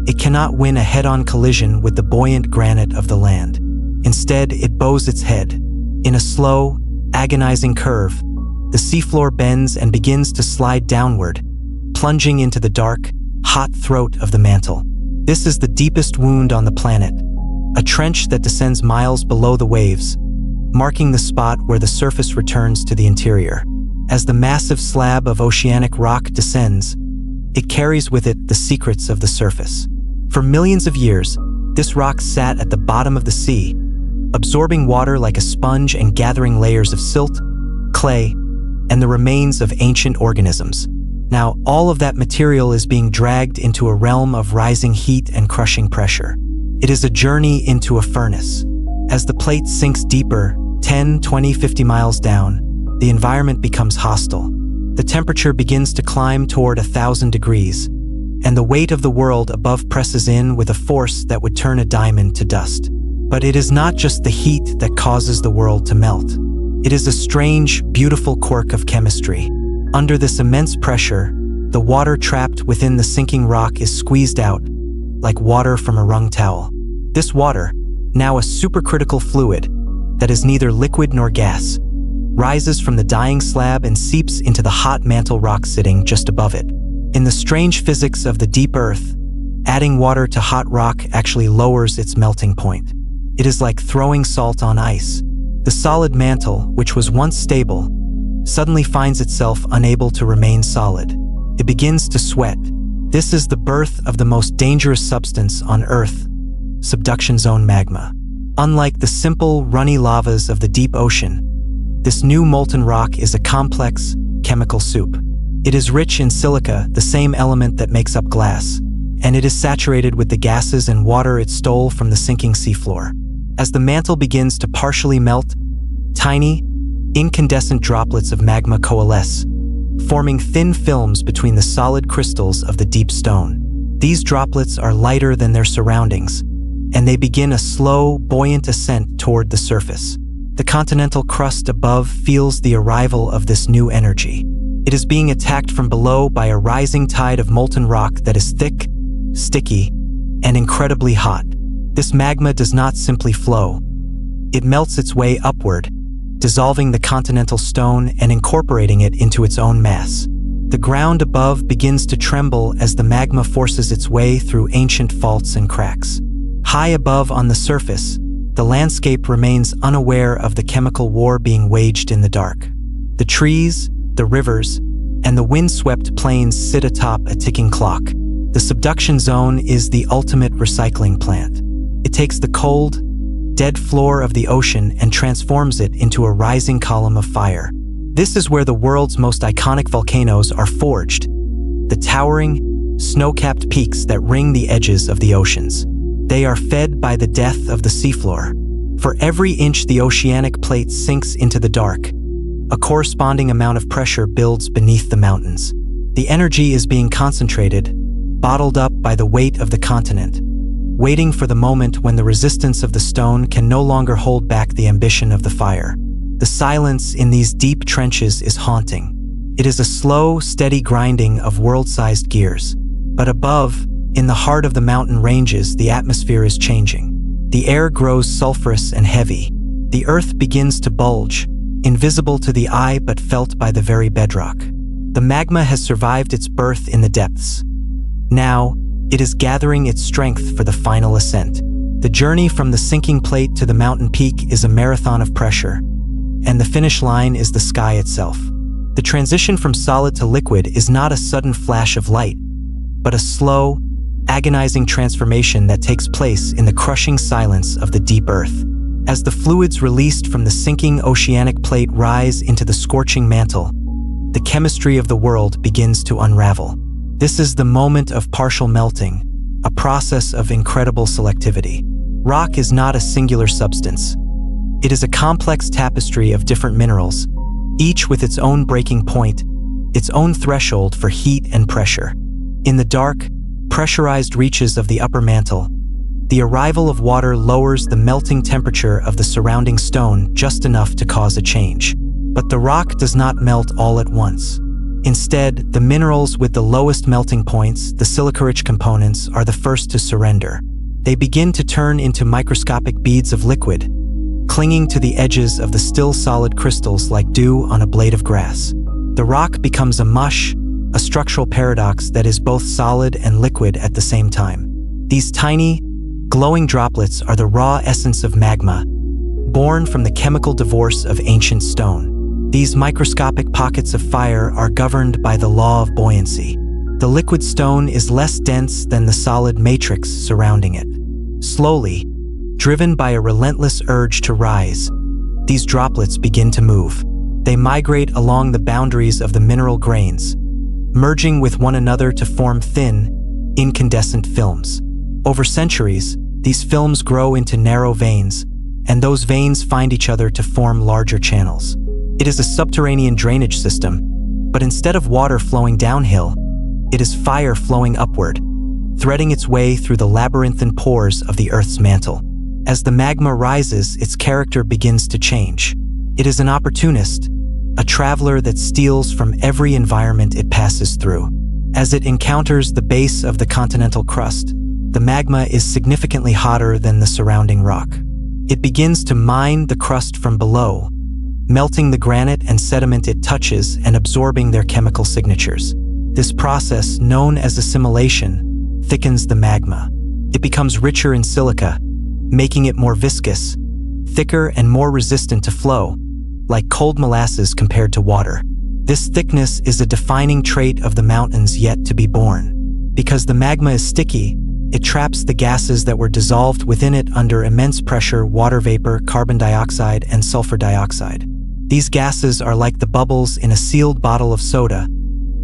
S1: it cannot win a head-on collision with the buoyant granite of the land. Instead, it bows its head. In a slow, agonizing curve, the seafloor bends and begins to slide downward, plunging into the dark, hot throat of the mantle. This is the deepest wound on the planet, a trench that descends miles below the waves, marking the spot where the surface returns to the interior. As the massive slab of oceanic rock descends, it carries with it the secrets of the surface. For millions of years, this rock sat at the bottom of the sea, absorbing water like a sponge and gathering layers of silt, clay, and the remains of ancient organisms. Now, all of that material is being dragged into a realm of rising heat and crushing pressure. It is a journey into a furnace. As the plate sinks deeper, 10, 20, 50 miles down, the environment becomes hostile. The temperature begins to climb toward 1,000 degrees, and the weight of the world above presses in with a force that would turn a diamond to dust. But it is not just the heat that causes the world to melt. It is a strange, beautiful quirk of chemistry. Under this immense pressure, the water trapped within the sinking rock is squeezed out, like water from a wrung towel. This water, now a supercritical fluid that is neither liquid nor gas, rises from the dying slab and seeps into the hot mantle rock sitting just above it. In the strange physics of the deep earth, adding water to hot rock actually lowers its melting point. It is like throwing salt on ice. The solid mantle, which was once stable, suddenly finds itself unable to remain solid. It begins to sweat. This is the birth of the most dangerous substance on Earth, subduction zone magma. Unlike the simple, runny lavas of the deep ocean, this new molten rock is a complex, chemical soup. It is rich in silica, the same element that makes up glass, and it is saturated with the gases and water it stole from the sinking seafloor. As the mantle begins to partially melt, tiny, incandescent droplets of magma coalesce, forming thin films between the solid crystals of the deep stone. These droplets are lighter than their surroundings, and they begin a slow, buoyant ascent toward the surface. The continental crust above feels the arrival of this new energy. It is being attacked from below by a rising tide of molten rock that is thick, sticky, and incredibly hot. This magma does not simply flow. It melts its way upward, dissolving the continental stone and incorporating it into its own mass. The ground above begins to tremble as the magma forces its way through ancient faults and cracks. High above on the surface, the landscape remains unaware of the chemical war being waged in the dark. The trees, the rivers, and the wind-swept plains sit atop a ticking clock. The subduction zone is the ultimate recycling plant. It takes the cold, dead floor of the ocean and transforms it into a rising column of fire. This is where the world's most iconic volcanoes are forged, the towering, snow-capped peaks that ring the edges of the oceans. They are fed by the death of the seafloor. For every inch the oceanic plate sinks into the dark, a corresponding amount of pressure builds beneath the mountains. The energy is being concentrated, bottled up by the weight of the continent, waiting for the moment when the resistance of the stone can no longer hold back the ambition of the fire. The silence in these deep trenches is haunting. It is a slow, steady grinding of world-sized gears. But above, in the heart of the mountain ranges, the atmosphere is changing. The air grows sulfurous and heavy. The earth begins to bulge, invisible to the eye but felt by the very bedrock. The magma has survived its birth in the depths. Now, it is gathering its strength for the final ascent. The journey from the sinking plate to the mountain peak is a marathon of pressure, and the finish line is the sky itself. The transition from solid to liquid is not a sudden flash of light, but a slow, agonizing transformation that takes place in the crushing silence of the deep earth. As the fluids released from the sinking oceanic plate rise into the scorching mantle, the chemistry of the world begins to unravel. This is the moment of partial melting, a process of incredible selectivity. Rock is not a singular substance. It is a complex tapestry of different minerals, each with its own breaking point, its own threshold for heat and pressure. In the dark, pressurized reaches of the upper mantle, the arrival of water lowers the melting temperature of the surrounding stone just enough to cause a change. But the rock does not melt all at once. Instead, the minerals with the lowest melting points, the silica-rich components, are the first to surrender. They begin to turn into microscopic beads of liquid, clinging to the edges of the still solid crystals like dew on a blade of grass. The rock becomes a mush, a structural paradox that is both solid and liquid at the same time. These tiny, glowing droplets are the raw essence of magma, born from the chemical divorce of ancient stone. These microscopic pockets of fire are governed by the law of buoyancy. The liquid stone is less dense than the solid matrix surrounding it. Slowly, driven by a relentless urge to rise, these droplets begin to move. They migrate along the boundaries of the mineral grains, merging with one another to form thin, incandescent films. Over centuries, these films grow into narrow veins, and those veins find each other to form larger channels. It is a subterranean drainage system, but instead of water flowing downhill, it is fire flowing upward, threading its way through the labyrinthine pores of the Earth's mantle. As the magma rises, its character begins to change. It is an opportunist, a traveler that steals from every environment it passes through. As it encounters the base of the continental crust, the magma is significantly hotter than the surrounding rock. It begins to mine the crust from below, melting the granite and sediment it touches and absorbing their chemical signatures. This process, known as assimilation, thickens the magma. It becomes richer in silica, making it more viscous, thicker and more resistant to flow, like cold molasses compared to water. This thickness is a defining trait of the mountains yet to be born. Because the magma is sticky, it traps the gases that were dissolved within it under immense pressure: water vapor, carbon dioxide, and sulfur dioxide. These gases are like the bubbles in a sealed bottle of soda,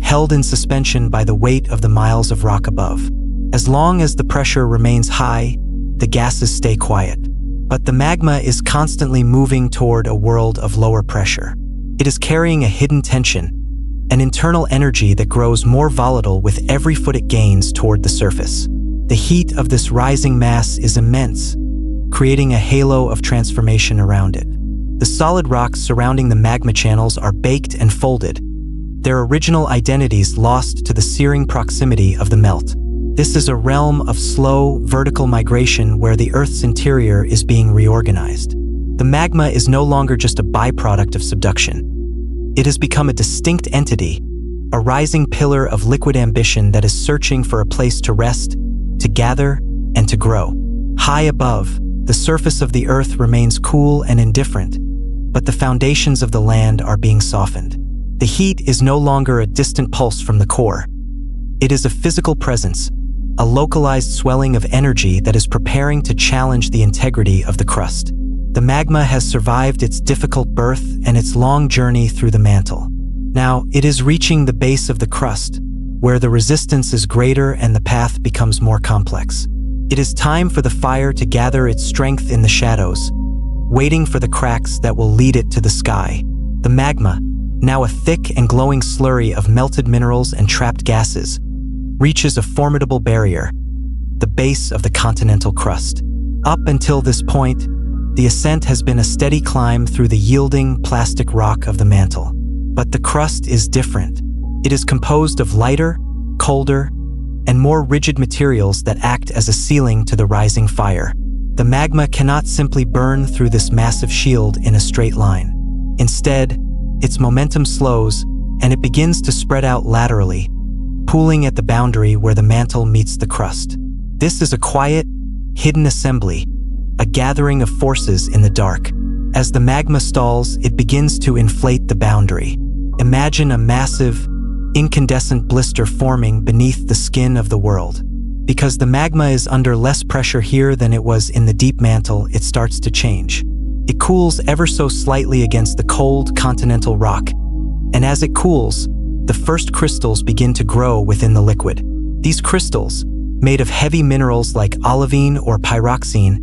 S1: held in suspension by the weight of the miles of rock above. As long as the pressure remains high, the gases stay quiet. But the magma is constantly moving toward a world of lower pressure. It is carrying a hidden tension, an internal energy that grows more volatile with every foot it gains toward the surface. The heat of this rising mass is immense, creating a halo of transformation around it. The solid rocks surrounding the magma channels are baked and folded, their original identities lost to the searing proximity of the melt. This is a realm of slow, vertical migration where the Earth's interior is being reorganized. The magma is no longer just a byproduct of subduction. It has become a distinct entity, a rising pillar of liquid ambition that is searching for a place to rest, to gather, and to grow. High above, the surface of the Earth remains cool and indifferent, but the foundations of the land are being softened. The heat is no longer a distant pulse from the core. It is a physical presence, a localized swelling of energy that is preparing to challenge the integrity of the crust. The magma has survived its difficult birth and its long journey through the mantle. Now, it is reaching the base of the crust, where the resistance is greater and the path becomes more complex. It is time for the fire to gather its strength in the shadows, waiting for the cracks that will lead it to the sky. The magma, now a thick and glowing slurry of melted minerals and trapped gases, reaches a formidable barrier, the base of the continental crust. Up until this point, the ascent has been a steady climb through the yielding plastic rock of the mantle. But the crust is different. It is composed of lighter, colder, and more rigid materials that act as a ceiling to the rising fire. The magma cannot simply burn through this massive shield in a straight line. Instead, its momentum slows, and it begins to spread out laterally, pooling at the boundary where the mantle meets the crust. This is a quiet, hidden assembly, a gathering of forces in the dark. As the magma stalls, it begins to inflate the boundary. Imagine a massive, incandescent blister forming beneath the skin of the world. Because the magma is under less pressure here than it was in the deep mantle, it starts to change. It cools ever so slightly against the cold continental rock, and as it cools, the first crystals begin to grow within the liquid. These crystals, made of heavy minerals like olivine or pyroxene,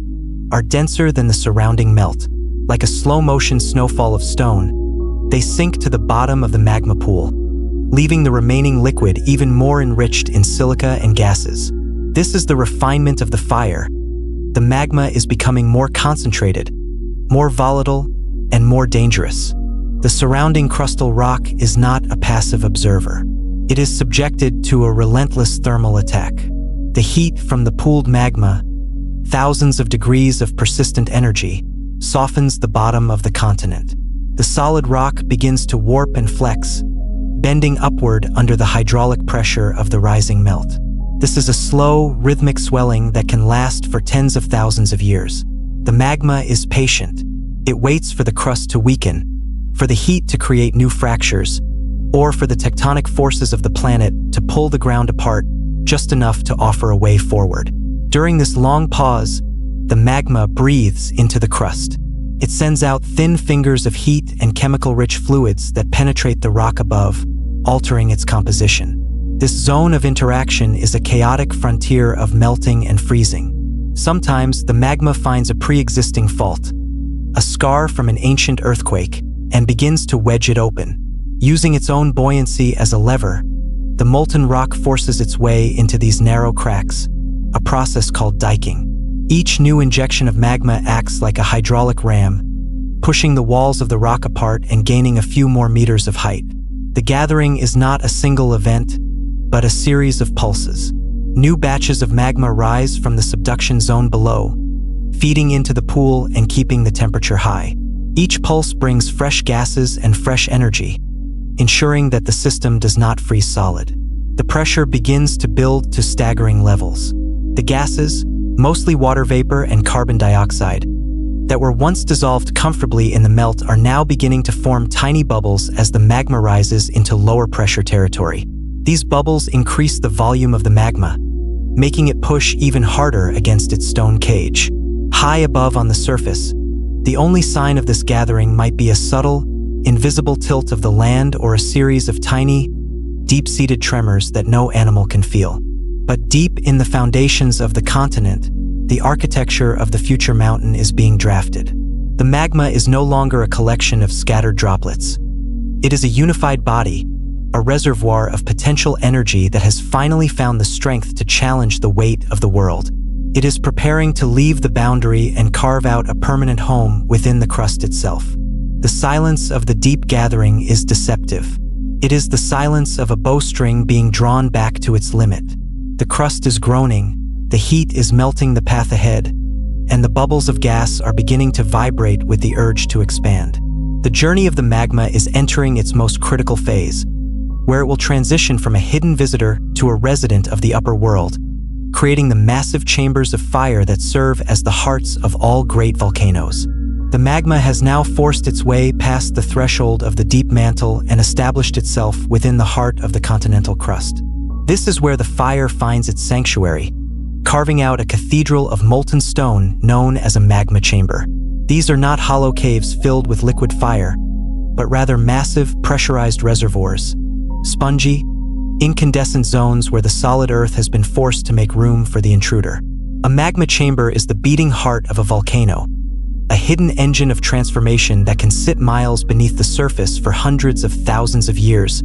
S1: are denser than the surrounding melt. Like a slow-motion snowfall of stone, they sink to the bottom of the magma pool, leaving the remaining liquid even more enriched in silica and gases. This is the refinement of the fire. The magma is becoming more concentrated, more volatile, and more dangerous. The surrounding crustal rock is not a passive observer. It is subjected to a relentless thermal attack. The heat from the pooled magma, thousands of degrees of persistent energy, softens the bottom of the continent. The solid rock begins to warp and flex, bending upward under the hydraulic pressure of the rising melt. This is a slow, rhythmic swelling that can last for tens of thousands of years. The magma is patient. It waits for the crust to weaken, for the heat to create new fractures, or for the tectonic forces of the planet to pull the ground apart just enough to offer a way forward. During this long pause, the magma breathes into the crust. It sends out thin fingers of heat and chemical-rich fluids that penetrate the rock above, altering its composition. This zone of interaction is a chaotic frontier of melting and freezing. Sometimes the magma finds a pre-existing fault, a scar from an ancient earthquake, and begins to wedge it open. Using its own buoyancy as a lever, the molten rock forces its way into these narrow cracks, a process called diking. Each new injection of magma acts like a hydraulic ram, pushing the walls of the rock apart and gaining a few more meters of height. The gathering is not a single event, but a series of pulses. New batches of magma rise from the subduction zone below, feeding into the pool and keeping the temperature high. Each pulse brings fresh gases and fresh energy, ensuring that the system does not freeze solid. The pressure begins to build to staggering levels. The gases, mostly water vapor and carbon dioxide, that were once dissolved comfortably in the melt are now beginning to form tiny bubbles as the magma rises into lower pressure territory. These bubbles increase the volume of the magma, making it push even harder against its stone cage. High above on the surface, the only sign of this gathering might be a subtle, invisible tilt of the land or a series of tiny, deep-seated tremors that no animal can feel. But deep in the foundations of the continent, the architecture of the future mountain is being drafted. The magma is no longer a collection of scattered droplets. It is a unified body, a reservoir of potential energy that has finally found the strength to challenge the weight of the world. It is preparing to leave the boundary and carve out a permanent home within the crust itself. The silence of the deep gathering is deceptive. It is the silence of a bowstring being drawn back to its limit. The crust is groaning, the heat is melting the path ahead, and the bubbles of gas are beginning to vibrate with the urge to expand. The journey of the magma is entering its most critical phase, where it will transition from a hidden visitor to a resident of the upper world, creating the massive chambers of fire that serve as the hearts of all great volcanoes. The magma has now forced its way past the threshold of the deep mantle and established itself within the heart of the continental crust. This is where the fire finds its sanctuary, carving out a cathedral of molten stone known as a magma chamber. These are not hollow caves filled with liquid fire, but rather massive, pressurized reservoirs, spongy, incandescent zones where the solid earth has been forced to make room for the intruder. A magma chamber is the beating heart of a volcano, a hidden engine of transformation that can sit miles beneath the surface for hundreds of thousands of years,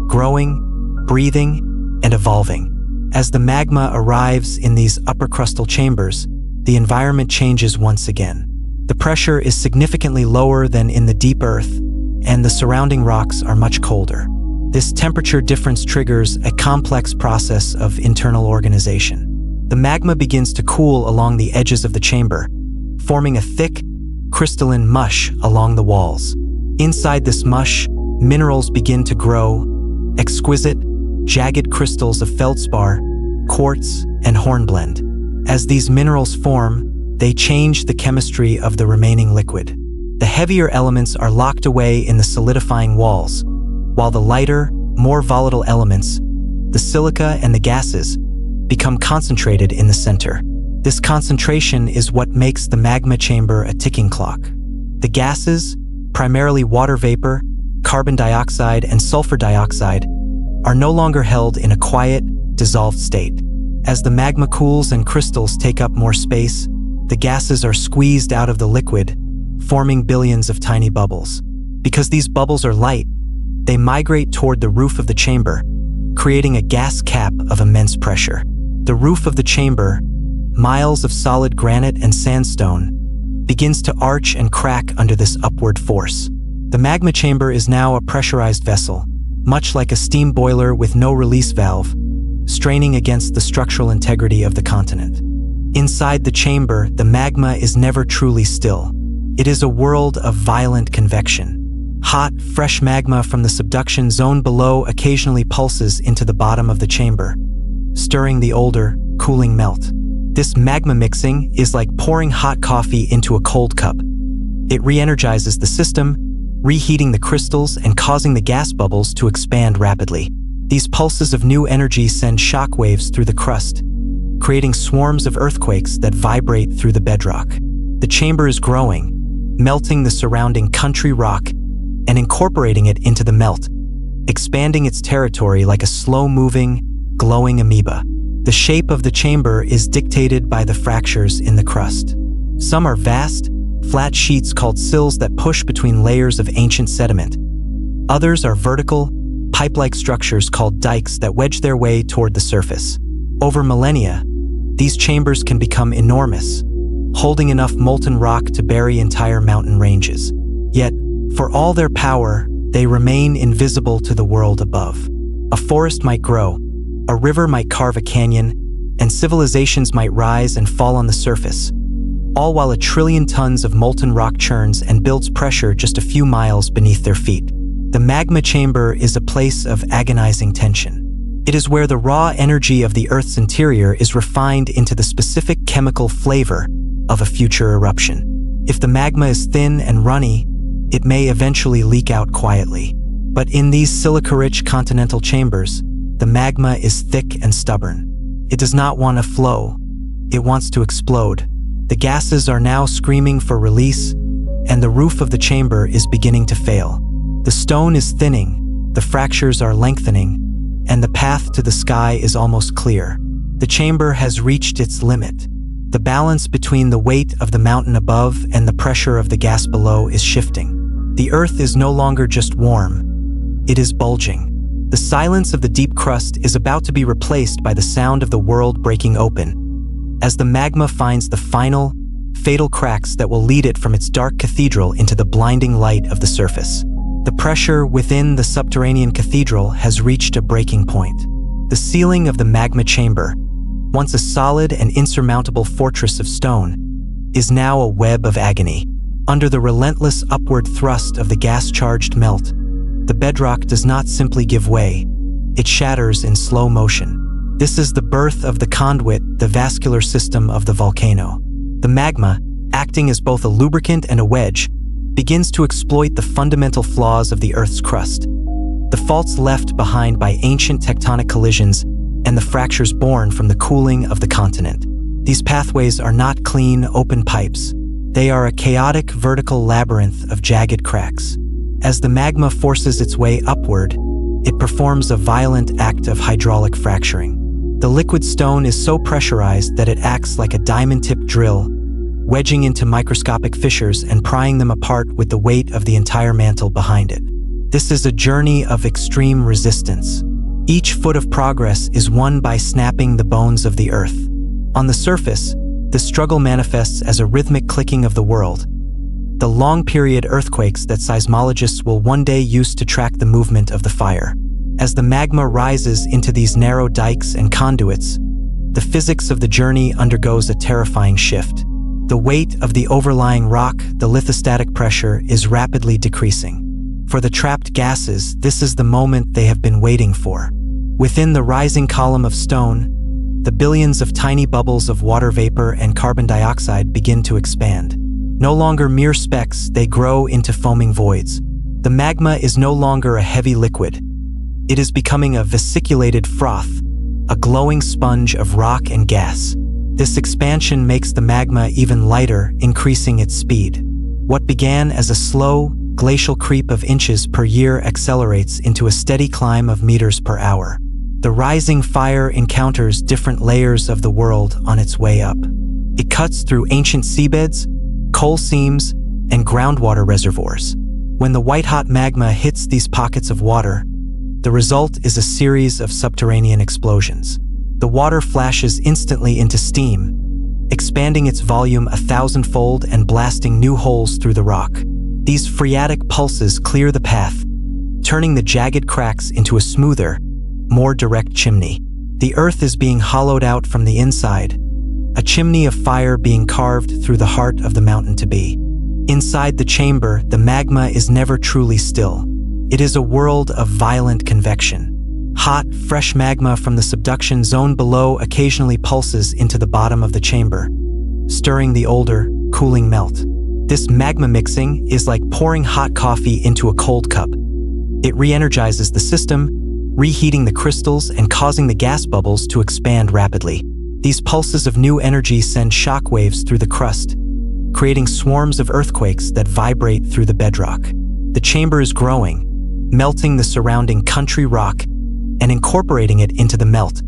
S1: growing, breathing, and evolving. As the magma arrives in these upper crustal chambers, the environment changes once again. The pressure is significantly lower than in the deep earth, and the surrounding rocks are much colder. This temperature difference triggers a complex process of internal organization. The magma begins to cool along the edges of the chamber, forming a thick, crystalline mush along the walls. Inside this mush, minerals begin to grow, exquisite, jagged crystals of feldspar, quartz, and hornblende. As these minerals form, they change the chemistry of the remaining liquid. The heavier elements are locked away in the solidifying walls, while the lighter, more volatile elements, the silica and the gases, become concentrated in the center. This concentration is what makes the magma chamber a ticking clock. The gases, primarily water vapor, carbon dioxide, and sulfur dioxide, are no longer held in a quiet, dissolved state. As the magma cools and crystals take up more space, the gases are squeezed out of the liquid, forming billions of tiny bubbles. Because these bubbles are light, they migrate toward the roof of the chamber, creating a gas cap of immense pressure. The roof of the chamber, miles of solid granite and sandstone, begins to arch and crack under this upward force. The magma chamber is now a pressurized vessel, much like a steam boiler with no release valve, straining against the structural integrity of the continent. Inside the chamber, the magma is never truly still. It is a world of violent convection. Hot, fresh magma from the subduction zone below occasionally pulses into the bottom of the chamber, stirring the older, cooling melt. This magma mixing is like pouring hot coffee into a cold cup. It re-energizes the system, reheating the crystals and causing the gas bubbles to expand rapidly. These pulses of new energy send shockwaves through the crust, creating swarms of earthquakes that vibrate through the bedrock. The chamber is growing, melting the surrounding country rock and incorporating it into the melt, expanding its territory like a slow-moving, glowing amoeba. The shape of the chamber is dictated by the fractures in the crust. Some are vast, flat sheets called sills that push between layers of ancient sediment. Others are vertical, pipe-like structures called dikes that wedge their way toward the surface. Over millennia, these chambers can become enormous, holding enough molten rock to bury entire mountain ranges. Yet, for all their power, they remain invisible to the world above. A forest might grow, a river might carve a canyon, and civilizations might rise and fall on the surface, all while 1 trillion tons of molten rock churns and builds pressure just a few miles beneath their feet. The magma chamber is a place of agonizing tension. It is where the raw energy of the Earth's interior is refined into the specific chemical flavor of a future eruption. If the magma is thin and runny, it may eventually leak out quietly. But in these silica-rich continental chambers, the magma is thick and stubborn. It does not want to flow. It wants to explode. The gases are now screaming for release, and the roof of the chamber is beginning to fail. The stone is thinning, the fractures are lengthening, and the path to the sky is almost clear. The chamber has reached its limit. The balance between the weight of the mountain above and the pressure of the gas below is shifting. The Earth is no longer just warm. It is bulging. The silence of the deep crust is about to be replaced by the sound of the world breaking open, as the magma finds the final, fatal cracks that will lead it from its dark cathedral into the blinding light of the surface. The pressure within the subterranean cathedral has reached a breaking point. The ceiling of the magma chamber, once a solid and insurmountable fortress of stone, is now a web of agony. Under the relentless upward thrust of the gas-charged melt, the bedrock does not simply give way, it shatters in slow motion. This is the birth of the conduit, the vascular system of the volcano. The magma, acting as both a lubricant and a wedge, begins to exploit the fundamental flaws of the Earth's crust. The faults left behind by ancient tectonic collisions and the fractures born from the cooling of the continent. These pathways are not clean, open pipes. They are a chaotic vertical labyrinth of jagged cracks. As the magma forces its way upward, it performs a violent act of hydraulic fracturing. The liquid stone is so pressurized that it acts like a diamond-tipped drill, wedging into microscopic fissures and prying them apart with the weight of the entire mantle behind it. This is a journey of extreme resistance. Each foot of progress is won by snapping the bones of the Earth. On the surface, the struggle manifests as a rhythmic clicking of the world, the long-period earthquakes that seismologists will one day use to track the movement of the fire. As the magma rises into these narrow dikes and conduits, the physics of the journey undergoes a terrifying shift. The weight of the overlying rock, the lithostatic pressure, is rapidly decreasing. For the trapped gases, this is the moment they have been waiting for. Within the rising column of stone, the billions of tiny bubbles of water vapor and carbon dioxide begin to expand. No longer mere specks, they grow into foaming voids. The magma is no longer a heavy liquid. It is becoming a vesiculated froth, a glowing sponge of rock and gas. This expansion makes the magma even lighter, increasing its speed. What began as a slow, glacial creep of inches per year accelerates into a steady climb of meters per hour. The rising fire encounters different layers of the world on its way up. It cuts through ancient seabeds, coal seams, and groundwater reservoirs. When the white-hot magma hits these pockets of water, the result is a series of subterranean explosions. The water flashes instantly into steam, expanding its volume 1,000-fold and blasting new holes through the rock. These phreatic pulses clear the path, turning the jagged cracks into a smoother, more direct chimney. The Earth is being hollowed out from the inside, a chimney of fire being carved through the heart of the mountain to be. Inside the chamber, the magma is never truly still. It is a world of violent convection. Hot, fresh magma from the subduction zone below occasionally pulses into the bottom of the chamber, stirring the older, cooling melt. This magma mixing is like pouring hot coffee into a cold cup. It re-energizes the system, reheating the crystals and causing the gas bubbles to expand rapidly. These pulses of new energy send shock waves through the crust, creating swarms of earthquakes that vibrate through the bedrock. The chamber is growing, melting the surrounding country rock and incorporating it into the melt,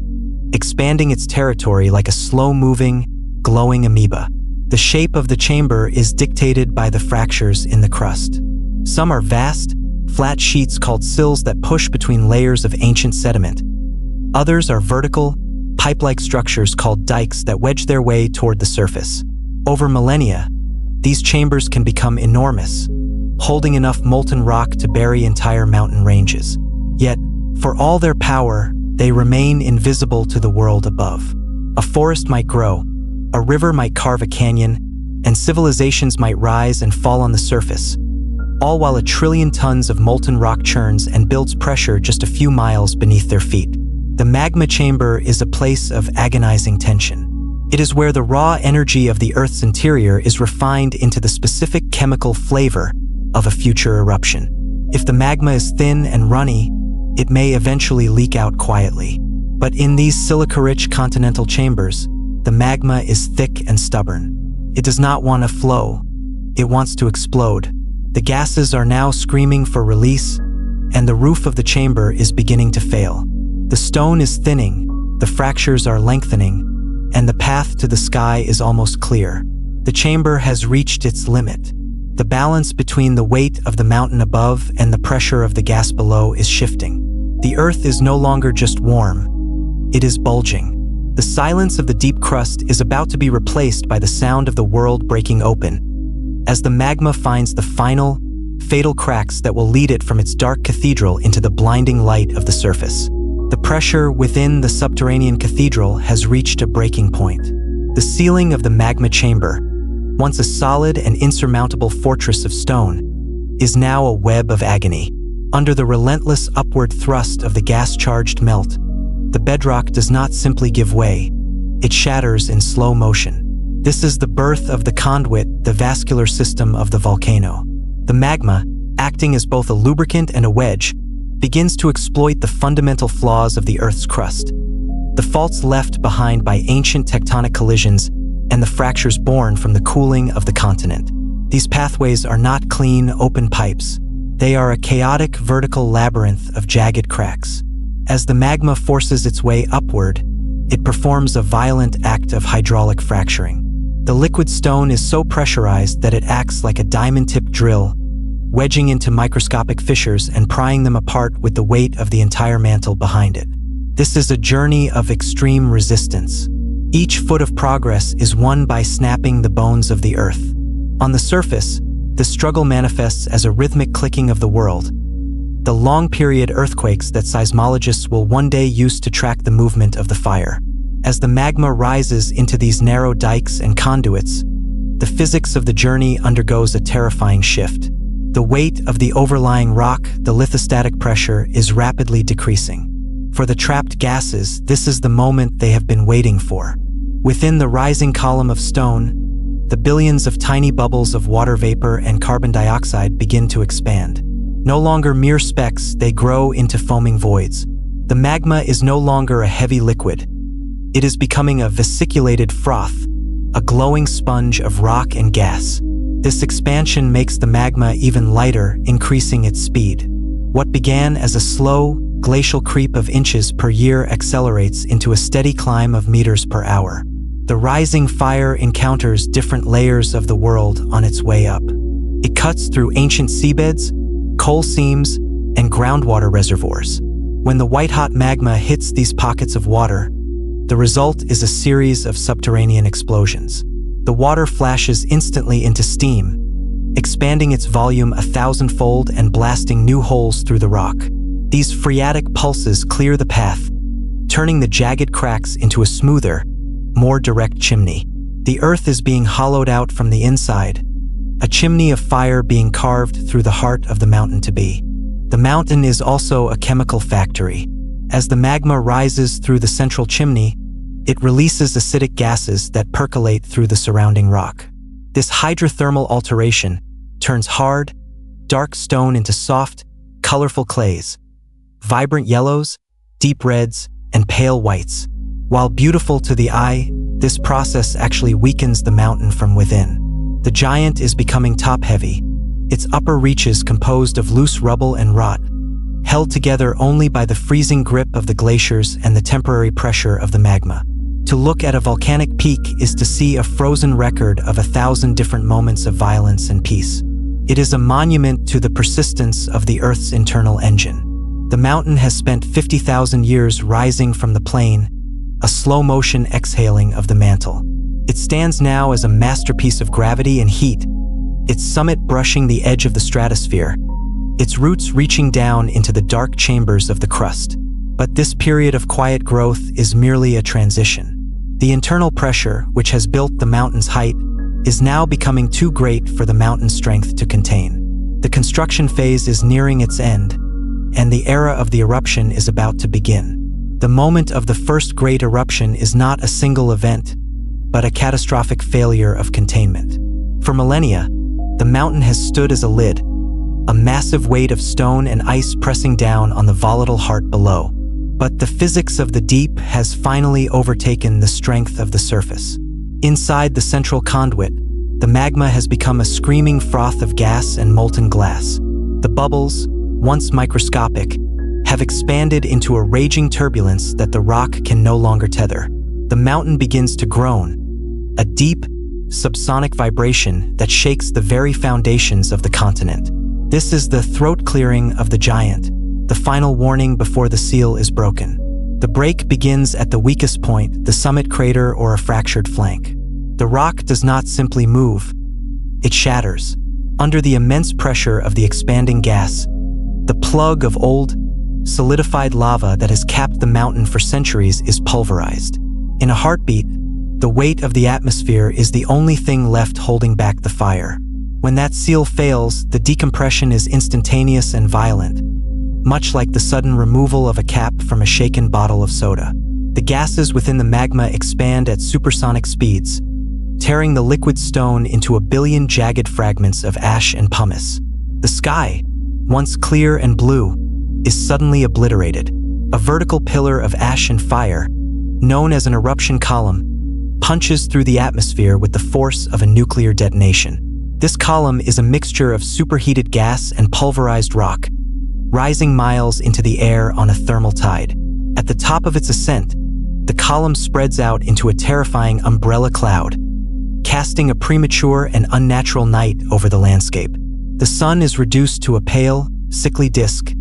S1: expanding its territory like a slow-moving, glowing amoeba. The shape of the chamber is dictated by the fractures in the crust. Some are vast, flat sheets called sills that push between layers of ancient sediment. Others are vertical, pipe-like structures called dikes that wedge their way toward the surface. Over millennia, these chambers can become enormous, holding enough molten rock to bury entire mountain ranges. Yet, for all their power, they remain invisible to the world above. A forest might grow, a river might carve a canyon, and civilizations might rise and fall on the surface, all while 1 trillion tons of molten rock churns and builds pressure just a few miles beneath their feet. The magma chamber is a place of agonizing tension. It is where the raw energy of the Earth's interior is refined into the specific chemical flavor of a future eruption. If the magma is thin and runny, it may eventually leak out quietly. But in these silica-rich continental chambers, the magma is thick and stubborn. It does not want to flow. It wants to explode. The gases are now screaming for release, and the roof of the chamber is beginning to fail. The stone is thinning, the fractures are lengthening, and the path to the sky is almost clear. The chamber has reached its limit. The balance between the weight of the mountain above and the pressure of the gas below is shifting. The Earth is no longer just warm, it is bulging. The silence of the deep crust is about to be replaced by the sound of the world breaking open, as the magma finds the final, fatal cracks that will lead it from its dark cathedral into the blinding light of the surface. The pressure within the subterranean cathedral has reached a breaking point. The ceiling of the magma chamber, once a solid and insurmountable fortress of stone, is now a web of agony. Under the relentless upward thrust of the gas-charged melt, the bedrock does not simply give way, it shatters in slow motion. This is the birth of the conduit, the vascular system of the volcano. The magma, acting as both a lubricant and a wedge, begins to exploit the fundamental flaws of the Earth's crust, the faults left behind by ancient tectonic collisions and the fractures born from the cooling of the continent. These pathways are not clean, open pipes. They are a chaotic vertical labyrinth of jagged cracks. As the magma forces its way upward, it performs a violent act of hydraulic fracturing. The liquid stone is so pressurized that it acts like a diamond-tipped drill, wedging into microscopic fissures and prying them apart with the weight of the entire mantle behind it. This is a journey of extreme resistance. Each foot of progress is won by snapping the bones of the Earth. On the surface, the struggle manifests as a rhythmic clicking of the world, the long-period earthquakes that seismologists will one day use to track the movement of the fire. As the magma rises into these narrow dikes and conduits, the physics of the journey undergoes a terrifying shift. The weight of the overlying rock, the lithostatic pressure, is rapidly decreasing. For the trapped gases, this is the moment they have been waiting for. Within the rising column of stone, the billions of tiny bubbles of water vapor and carbon dioxide begin to expand. No longer mere specks, they grow into foaming voids. The magma is no longer a heavy liquid. It is becoming a vesiculated froth, a glowing sponge of rock and gas. This expansion makes the magma even lighter, increasing its speed. What began as a slow, glacial creep of inches per year accelerates into a steady climb of meters per hour. The rising fire encounters different layers of the world on its way up. It cuts through ancient seabeds, coal seams, and groundwater reservoirs. When the white-hot magma hits these pockets of water, the result is a series of subterranean explosions. The water flashes instantly into steam, expanding its volume 1,000-fold and blasting new holes through the rock. These phreatic pulses clear the path, turning the jagged cracks into a smoother, more direct chimney. The earth is being hollowed out from the inside, a chimney of fire being carved through the heart of the mountain to be. The mountain is also a chemical factory. As the magma rises through the central chimney, it releases acidic gases that percolate through the surrounding rock. This hydrothermal alteration turns hard, dark stone into soft, colorful clays, vibrant yellows, deep reds, and pale whites. While beautiful to the eye, this process actually weakens the mountain from within. The giant is becoming top-heavy, its upper reaches composed of loose rubble and rot, held together only by the freezing grip of the glaciers and the temporary pressure of the magma. To look at a volcanic peak is to see a frozen record of 1,000 different moments of violence and peace. It is a monument to the persistence of the Earth's internal engine. The mountain has spent 50,000 years rising from the plain, a slow-motion exhaling of the mantle. It stands now as a masterpiece of gravity and heat, its summit brushing the edge of the stratosphere, its roots reaching down into the dark chambers of the crust. But this period of quiet growth is merely a transition. The internal pressure, which has built the mountain's height, is now becoming too great for the mountain's strength to contain. The construction phase is nearing its end, and the era of the eruption is about to begin. The moment of the first great eruption is not a single event, but a catastrophic failure of containment. For millennia, the mountain has stood as a lid, a massive weight of stone and ice pressing down on the volatile heart below. But the physics of the deep has finally overtaken the strength of the surface. Inside the central conduit, the magma has become a screaming froth of gas and molten glass. The bubbles, once microscopic, have expanded into a raging turbulence that the rock can no longer tether. The mountain begins to groan, a deep, subsonic vibration that shakes the very foundations of the continent. This is the throat clearing of the giant, the final warning before the seal is broken. The break begins at the weakest point, the summit crater or a fractured flank. The rock does not simply move, it shatters. Under the immense pressure of the expanding gas, the plug of old, solidified lava that has capped the mountain for centuries is pulverized. In a heartbeat, the weight of the atmosphere is the only thing left holding back the fire. When that seal fails, the decompression is instantaneous and violent, much like the sudden removal of a cap from a shaken bottle of soda. The gases within the magma expand at supersonic speeds, tearing the liquid stone into a billion jagged fragments of ash and pumice. The sky, once clear and blue, is suddenly obliterated. A vertical pillar of ash and fire, known as an eruption column, punches through the atmosphere with the force of a nuclear detonation. This column is a mixture of superheated gas and pulverized rock, rising miles into the air on a thermal tide. At the top of its ascent, the column spreads out into a terrifying umbrella cloud, casting a premature and unnatural night over the landscape. The sun is reduced to a pale, sickly disk,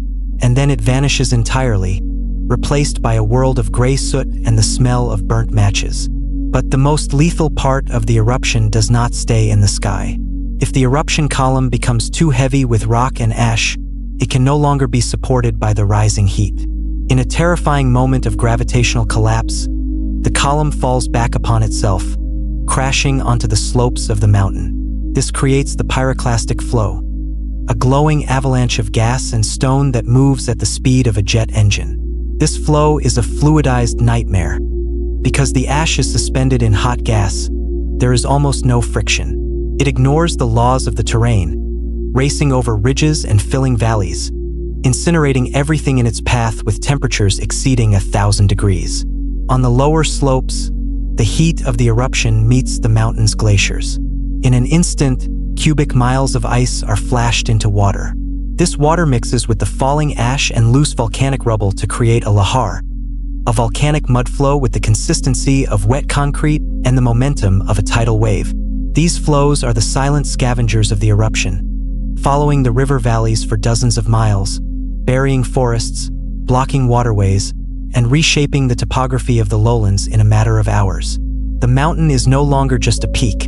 S1: and then it vanishes entirely, replaced by a world of gray soot and the smell of burnt matches. But the most lethal part of the eruption does not stay in the sky. If the eruption column becomes too heavy with rock and ash, it can no longer be supported by the rising heat. In a terrifying moment of gravitational collapse, the column falls back upon itself, crashing onto the slopes of the mountain. This creates the pyroclastic flow, a glowing avalanche of gas and stone that moves at the speed of a jet engine. This flow is a fluidized nightmare. Because the ash is suspended in hot gas, there is almost no friction. It ignores the laws of the terrain, racing over ridges and filling valleys, incinerating everything in its path with temperatures exceeding 1,000 degrees. On the lower slopes, the heat of the eruption meets the mountain's glaciers. In an instant, cubic miles of ice are flashed into water. This water mixes with the falling ash and loose volcanic rubble to create a lahar, a volcanic mudflow with the consistency of wet concrete and the momentum of a tidal wave. These flows are the silent scavengers of the eruption, following the river valleys for dozens of miles, burying forests, blocking waterways, and reshaping the topography of the lowlands in a matter of hours. The mountain is no longer just a peak.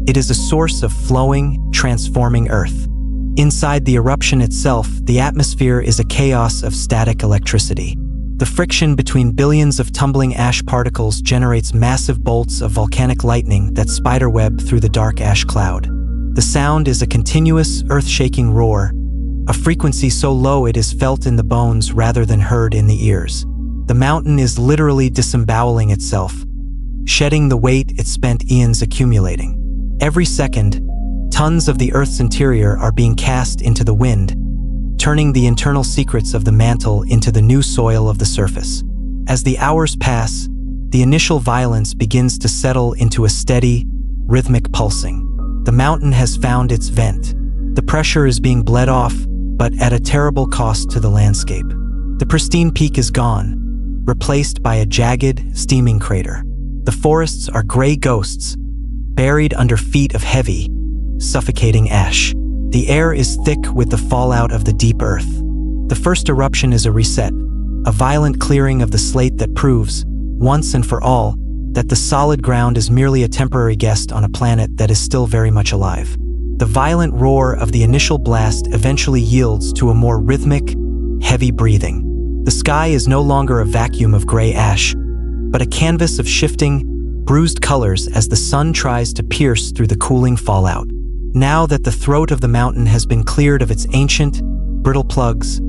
S1: It is a source of flowing, transforming earth. Inside the eruption itself, the atmosphere is a chaos of static electricity. The friction between billions of tumbling ash particles generates massive bolts of volcanic lightning that spiderweb through the dark ash cloud. The sound is a continuous, earth-shaking roar, a frequency so low it is felt in the bones rather than heard in the ears. The mountain is literally disemboweling itself, shedding the weight it spent eons accumulating. Every second, tons of the Earth's interior are being cast into the wind, turning the internal secrets of the mantle into the new soil of the surface. As the hours pass, the initial violence begins to settle into a steady, rhythmic pulsing. The mountain has found its vent. The pressure is being bled off, but at a terrible cost to the landscape. The pristine peak is gone, replaced by a jagged, steaming crater. The forests are gray ghosts, buried under feet of heavy, suffocating ash. The air is thick with the fallout of the deep earth. The first eruption is a reset, a violent clearing of the slate that proves, once and for all, that the solid ground is merely a temporary guest on a planet that is still very much alive. The violent roar of the initial blast eventually yields to a more rhythmic, heavy breathing. The sky is no longer a vacuum of gray ash, but a canvas of shifting, bruised colors as the sun tries to pierce through the cooling fallout. Now that the throat of the mountain has been cleared of its ancient, brittle plugs,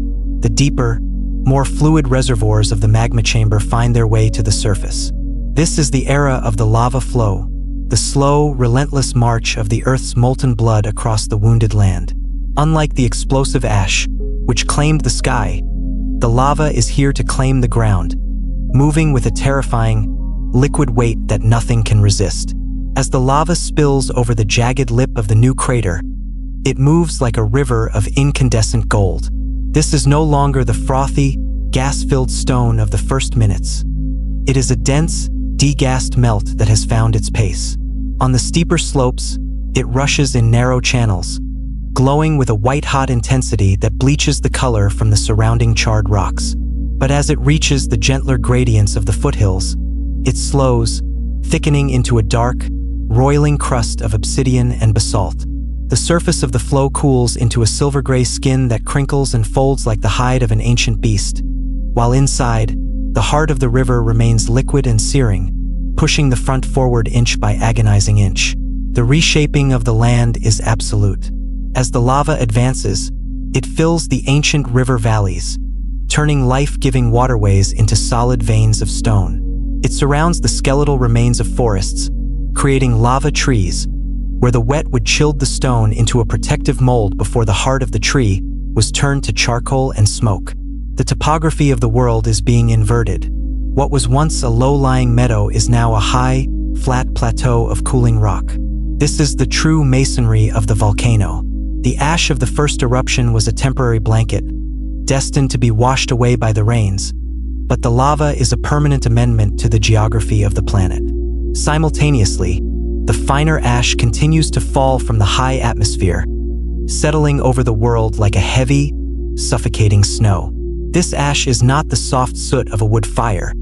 S1: the deeper, more fluid reservoirs of the magma chamber find their way to the surface. This is the era of the lava flow, the slow, relentless march of the Earth's molten blood across the wounded land. Unlike the explosive ash, which claimed the sky, the lava is here to claim the ground, moving with a terrifying, liquid weight that nothing can resist. As the lava spills over the jagged lip of the new crater, it moves like a river of incandescent gold. This is no longer the frothy, gas-filled stone of the first minutes. It is a dense, degassed melt that has found its pace. On the steeper slopes, it rushes in narrow channels, glowing with a white-hot intensity that bleaches the color from the surrounding charred rocks. But as it reaches the gentler gradients of the foothills, it slows, thickening into a dark, roiling crust of obsidian and basalt. The surface of the flow cools into a silver-gray skin that crinkles and folds like the hide of an ancient beast, while inside, the heart of the river remains liquid and searing, pushing the front forward inch by agonizing inch. The reshaping of the land is absolute. As the lava advances, it fills the ancient river valleys, turning life-giving waterways into solid veins of stone. It surrounds the skeletal remains of forests, creating lava trees, where the wet would chill the stone into a protective mold before the heart of the tree was turned to charcoal and smoke. The topography of the world is being inverted. What was once a low-lying meadow is now a high, flat plateau of cooling rock. This is the true masonry of the volcano. The ash of the first eruption was a temporary blanket, destined to be washed away by the rains, but the lava is a permanent amendment to the geography of the planet. Simultaneously, the finer ash continues to fall from the high atmosphere, settling over the world like a heavy, suffocating snow. This ash is not the soft soot of a wood fire.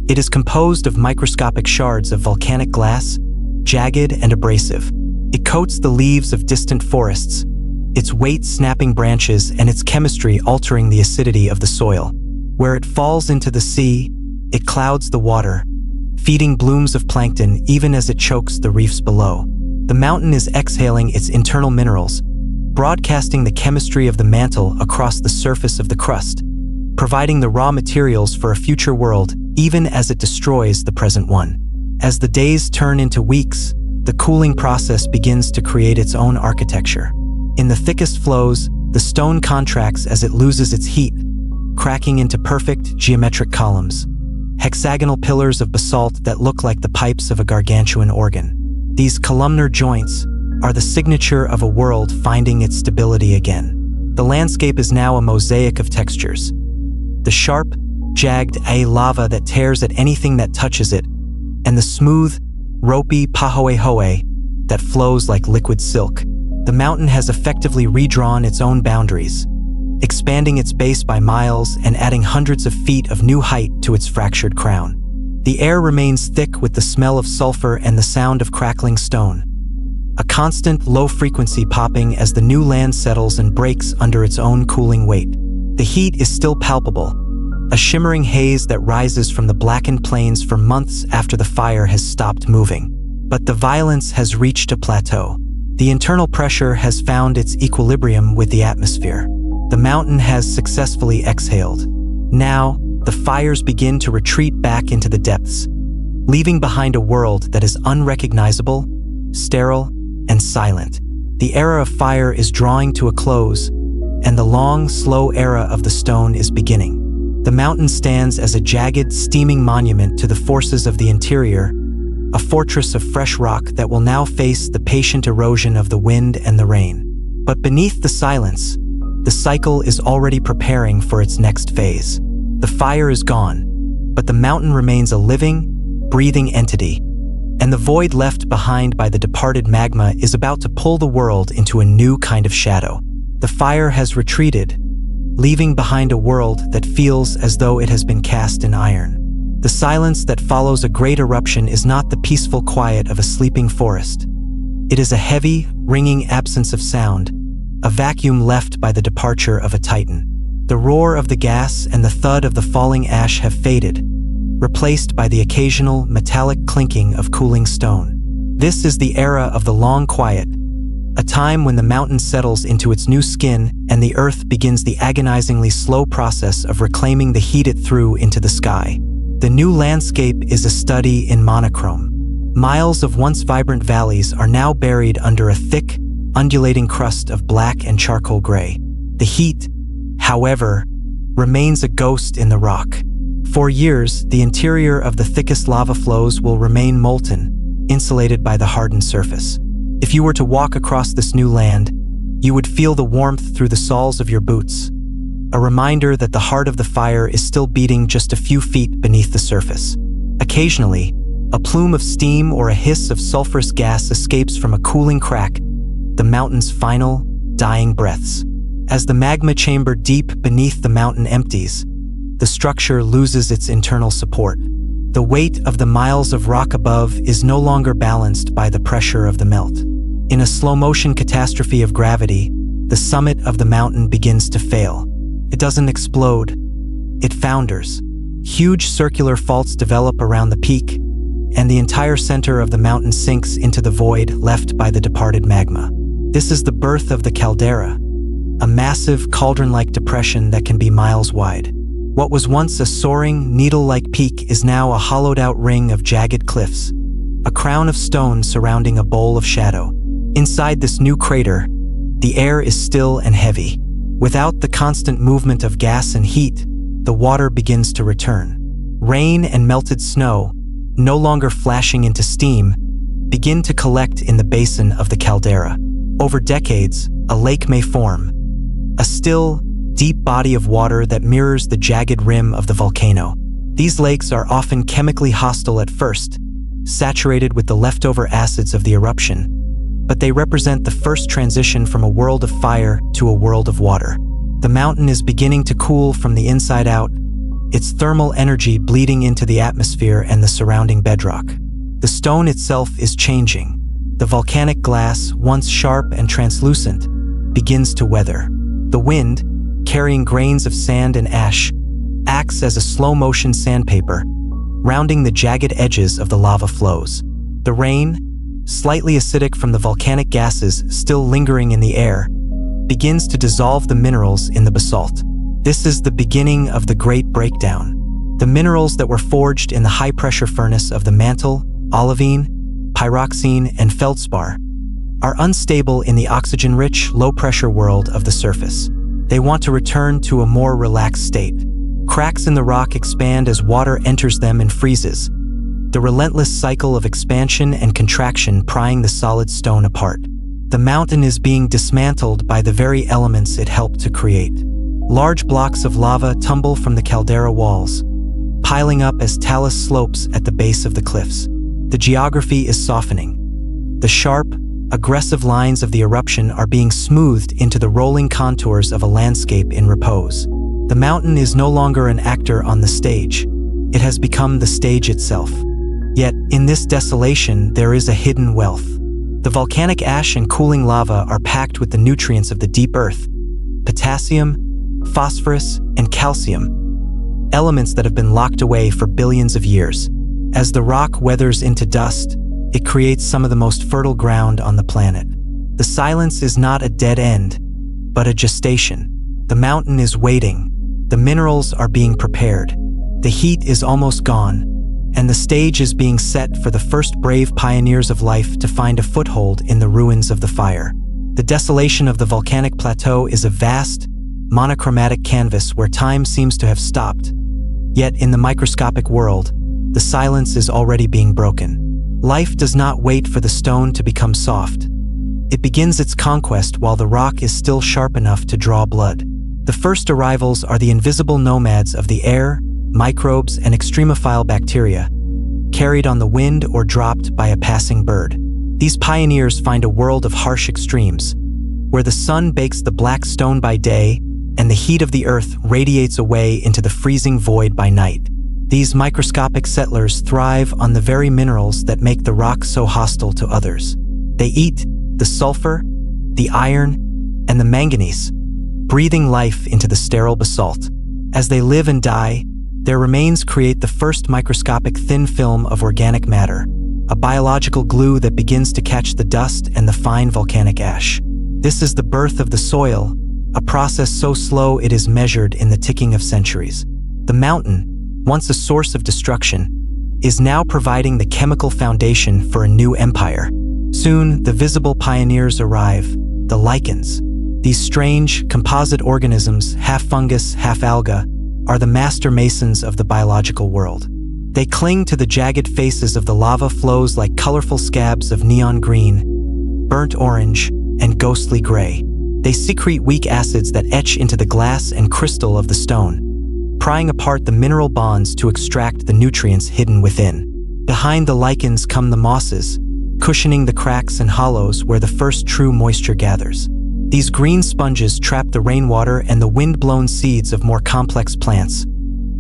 S1: It is composed of microscopic shards of volcanic glass, jagged and abrasive. It coats the leaves of distant forests, its weight snapping branches and its chemistry altering the acidity of the soil. Where it falls into the sea, it clouds the water, feeding blooms of plankton even as it chokes the reefs below. The mountain is exhaling its internal minerals, broadcasting the chemistry of the mantle across the surface of the crust, providing the raw materials for a future world even as it destroys the present one. As the days turn into weeks, the cooling process begins to create its own architecture. In the thickest flows, the stone contracts as it loses its heat, cracking into perfect geometric columns, hexagonal pillars of basalt that look like the pipes of a gargantuan organ. These columnar joints are the signature of a world finding its stability again. The landscape is now a mosaic of textures. The sharp, jagged lava that tears at anything that touches it, and the smooth, ropey pahoehoe that flows like liquid silk. The mountain has effectively redrawn its own boundaries, expanding its base by miles and adding hundreds of feet of new height to its fractured crown. The air remains thick with the smell of sulfur and the sound of crackling stone, a constant low-frequency popping as the new land settles and breaks under its own cooling weight. The heat is still palpable, a shimmering haze that rises from the blackened plains for months after the fire has stopped moving. But the violence has reached a plateau. The internal pressure has found its equilibrium with the atmosphere. The mountain has successfully exhaled. Now, the fires begin to retreat back into the depths, leaving behind a world that is unrecognizable, sterile, and silent. The era of fire is drawing to a close, and the long, slow era of the stone is beginning. The mountain stands as a jagged, steaming monument to the forces of the interior, a fortress of fresh rock that will now face the patient erosion of the wind and the rain. But beneath the silence, the cycle is already preparing for its next phase. The fire is gone, but the mountain remains a living, breathing entity, and the void left behind by the departed magma is about to pull the world into a new kind of shadow. The fire has retreated, leaving behind a world that feels as though it has been cast in iron. The silence that follows a great eruption is not the peaceful quiet of a sleeping forest. It is a heavy, ringing absence of sound, a vacuum left by the departure of a titan. The roar of the gas and the thud of the falling ash have faded, replaced by the occasional metallic clinking of cooling stone. This is the era of the long quiet, a time when the mountain settles into its new skin and the earth begins the agonizingly slow process of reclaiming the heat it threw into the sky. The new landscape is a study in monochrome. Miles of once vibrant valleys are now buried under a thick, undulating crust of black and charcoal gray. The heat, however, remains a ghost in the rock. For years, the interior of the thickest lava flows will remain molten, insulated by the hardened surface. If you were to walk across this new land, you would feel the warmth through the soles of your boots, a reminder that the heart of the fire is still beating just a few feet beneath the surface. Occasionally, a plume of steam or a hiss of sulfurous gas escapes from a cooling crack, the mountain's final, dying breaths. As the magma chamber deep beneath the mountain empties, the structure loses its internal support. The weight of the miles of rock above is no longer balanced by the pressure of the melt. In a slow-motion catastrophe of gravity, the summit of the mountain begins to fail. It doesn't explode, it founders. Huge circular faults develop around the peak, and the entire center of the mountain sinks into the void left by the departed magma. This is the birth of the caldera, a massive cauldron-like depression that can be miles wide. What was once a soaring, needle-like peak is now a hollowed-out ring of jagged cliffs, a crown of stone surrounding a bowl of shadow. Inside this new crater, the air is still and heavy. Without the constant movement of gas and heat, the water begins to return. Rain and melted snow, no longer flashing into steam, begin to collect in the basin of the caldera. Over decades, a lake may form, a still, deep body of water that mirrors the jagged rim of the volcano. These lakes are often chemically hostile at first, saturated with the leftover acids of the eruption, but they represent the first transition from a world of fire to a world of water. The mountain is beginning to cool from the inside out, its thermal energy bleeding into the atmosphere and the surrounding bedrock. The stone itself is changing. The volcanic glass, once sharp and translucent, begins to weather. The wind, carrying grains of sand and ash, acts as a slow-motion sandpaper, rounding the jagged edges of the lava flows. The rain, slightly acidic from the volcanic gases still lingering in the air, begins to dissolve the minerals in the basalt. This is the beginning of the Great Breakdown. The minerals that were forged in the high-pressure furnace of the mantle, olivine, pyroxene, and feldspar are unstable in the oxygen-rich, low-pressure world of the surface. They want to return to a more relaxed state. Cracks in the rock expand as water enters them and freezes, the relentless cycle of expansion and contraction prying the solid stone apart. The mountain is being dismantled by the very elements it helped to create. Large blocks of lava tumble from the caldera walls, piling up as talus slopes at the base of the cliffs. The geography is softening. The sharp, aggressive lines of the eruption are being smoothed into the rolling contours of a landscape in repose. The mountain is no longer an actor on the stage. It has become the stage itself. Yet, in this desolation, there is a hidden wealth. The volcanic ash and cooling lava are packed with the nutrients of the deep earth: potassium, phosphorus, and calcium, elements that have been locked away for billions of years. As the rock weathers into dust, it creates some of the most fertile ground on the planet. The silence is not a dead end, but a gestation. The mountain is waiting. The minerals are being prepared. The heat is almost gone, and the stage is being set for the first brave pioneers of life to find a foothold in the ruins of the fire. The desolation of the volcanic plateau is a vast, monochromatic canvas where time seems to have stopped. Yet in the microscopic world, the silence is already being broken. Life does not wait for the stone to become soft. It begins its conquest while the rock is still sharp enough to draw blood. The first arrivals are the invisible nomads of the air, microbes, and extremophile bacteria, carried on the wind or dropped by a passing bird. These pioneers find a world of harsh extremes, where the sun bakes the black stone by day and the heat of the earth radiates away into the freezing void by night. These microscopic settlers thrive on the very minerals that make the rock so hostile to others. They eat the sulfur, the iron, and the manganese, breathing life into the sterile basalt. As they live and die, their remains create the first microscopic thin film of organic matter, a biological glue that begins to catch the dust and the fine volcanic ash. This is the birth of the soil, a process so slow it is measured in the ticking of centuries. The mountain, once a source of destruction, is now providing the chemical foundation for a new empire. Soon, the visible pioneers arrive, the lichens. These strange, composite organisms, half fungus, half alga, are the master masons of the biological world. They cling to the jagged faces of the lava flows like colorful scabs of neon green, burnt orange, and ghostly gray. They secrete weak acids that etch into the glass and crystal of the stone, prying apart the mineral bonds to extract the nutrients hidden within. Behind the lichens come the mosses, cushioning the cracks and hollows where the first true moisture gathers. These green sponges trap the rainwater and the wind-blown seeds of more complex plants,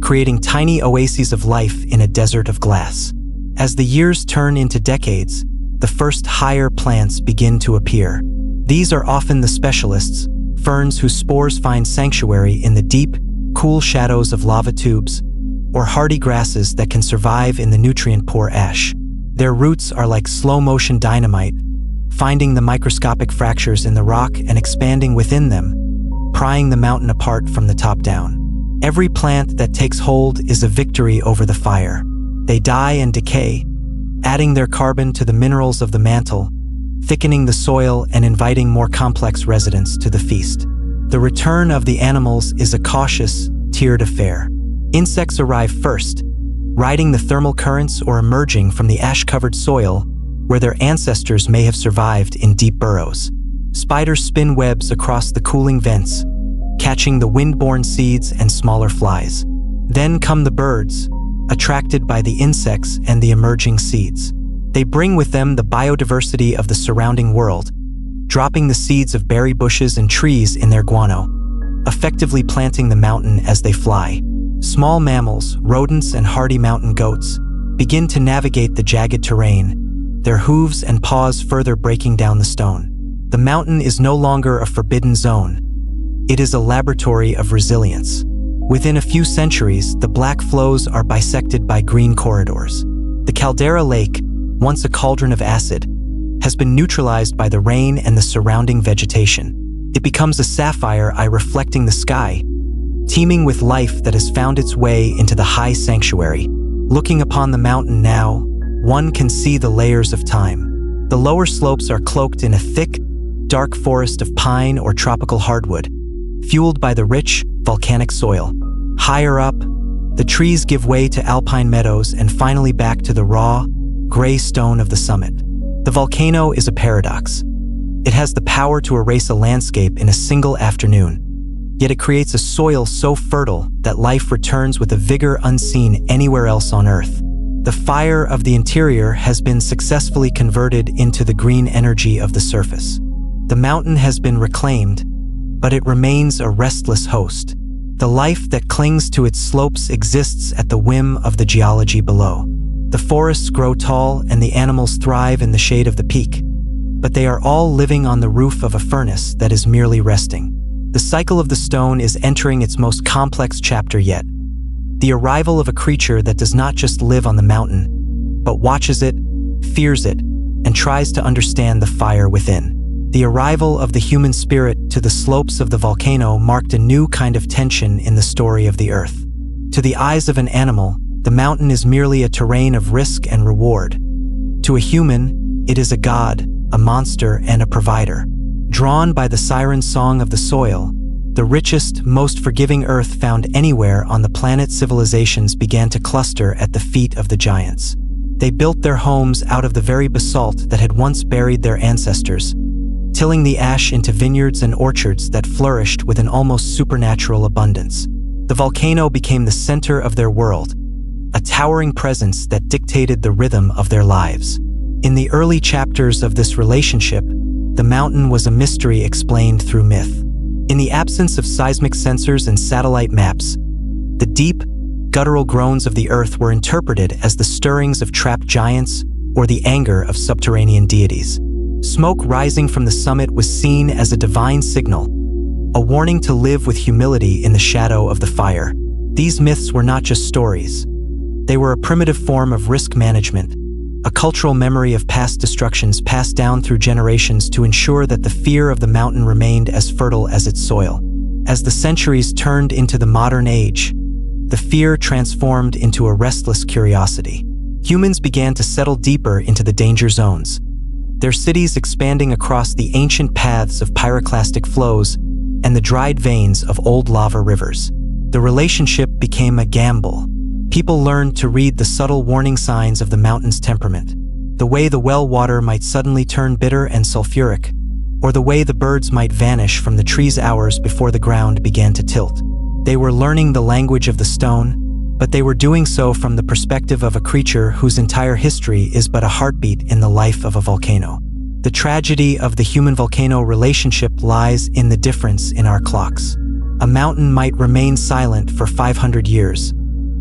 S1: creating tiny oases of life in a desert of glass. As the years turn into decades, the first higher plants begin to appear. These are often the specialists, ferns whose spores find sanctuary in the deep, cool shadows of lava tubes, or hardy grasses that can survive in the nutrient-poor ash. Their roots are like slow-motion dynamite, finding the microscopic fractures in the rock and expanding within them, prying the mountain apart from the top down. Every plant that takes hold is a victory over the fire. They die and decay, adding their carbon to the minerals of the mantle, thickening the soil and inviting more complex residents to the feast. The return of the animals is a cautious, tiered affair. Insects arrive first, riding the thermal currents or emerging from the ash-covered soil where their ancestors may have survived in deep burrows. Spiders spin webs across the cooling vents, catching the wind-borne seeds and smaller flies. Then come the birds, attracted by the insects and the emerging seeds. They bring with them the biodiversity of the surrounding world, dropping the seeds of berry bushes and trees in their guano, effectively planting the mountain as they fly. Small mammals, rodents, and hardy mountain goats begin to navigate the jagged terrain, their hooves and paws further breaking down the stone. The mountain is no longer a forbidden zone. It is a laboratory of resilience. Within a few centuries, the black flows are bisected by green corridors. The caldera lake, once a cauldron of acid, has been neutralized by the rain and the surrounding vegetation. It becomes a sapphire eye reflecting the sky, teeming with life that has found its way into the high sanctuary. Looking upon the mountain now, one can see the layers of time. The lower slopes are cloaked in a thick, dark forest of pine or tropical hardwood, fueled by the rich, volcanic soil. Higher up, the trees give way to alpine meadows and finally back to the raw, gray stone of the summit. The volcano is a paradox. It has the power to erase a landscape in a single afternoon, yet it creates a soil so fertile that life returns with a vigor unseen anywhere else on Earth. The fire of the interior has been successfully converted into the green energy of the surface. The mountain has been reclaimed, but it remains a restless host. The life that clings to its slopes exists at the whim of the geology below. The forests grow tall and the animals thrive in the shade of the peak, but they are all living on the roof of a furnace that is merely resting. The cycle of the stone is entering its most complex chapter yet. The arrival of a creature that does not just live on the mountain, but watches it, fears it, and tries to understand the fire within. The arrival of the human spirit to the slopes of the volcano marked a new kind of tension in the story of the Earth. To the eyes of an animal, the mountain is merely a terrain of risk and reward. To a human, it is a god, a monster, and a provider. Drawn by the siren song of the soil, the richest, most forgiving earth found anywhere on the planet, civilizations began to cluster at the feet of the giants. They built their homes out of the very basalt that had once buried their ancestors, tilling the ash into vineyards and orchards that flourished with an almost supernatural abundance. The volcano became the center of their world, a towering presence that dictated the rhythm of their lives. In the early chapters of this relationship, the mountain was a mystery explained through myth. In the absence of seismic sensors and satellite maps, the deep, guttural groans of the earth were interpreted as the stirrings of trapped giants or the anger of subterranean deities. Smoke rising from the summit was seen as a divine signal, a warning to live with humility in the shadow of the fire. These myths were not just stories. They were a primitive form of risk management, a cultural memory of past destructions passed down through generations to ensure that the fear of the mountain remained as fertile as its soil. As the centuries turned into the modern age, the fear transformed into a restless curiosity. Humans began to settle deeper into the danger zones, their cities expanding across the ancient paths of pyroclastic flows and the dried veins of old lava rivers. The relationship became a gamble. People learned to read the subtle warning signs of the mountain's temperament, the way the well water might suddenly turn bitter and sulfuric, or the way the birds might vanish from the trees hours before the ground began to tilt. They were learning the language of the stone, but they were doing so from the perspective of a creature whose entire history is but a heartbeat in the life of a volcano. The tragedy of the human-volcano relationship lies in the difference in our clocks. A mountain might remain silent for 500 years,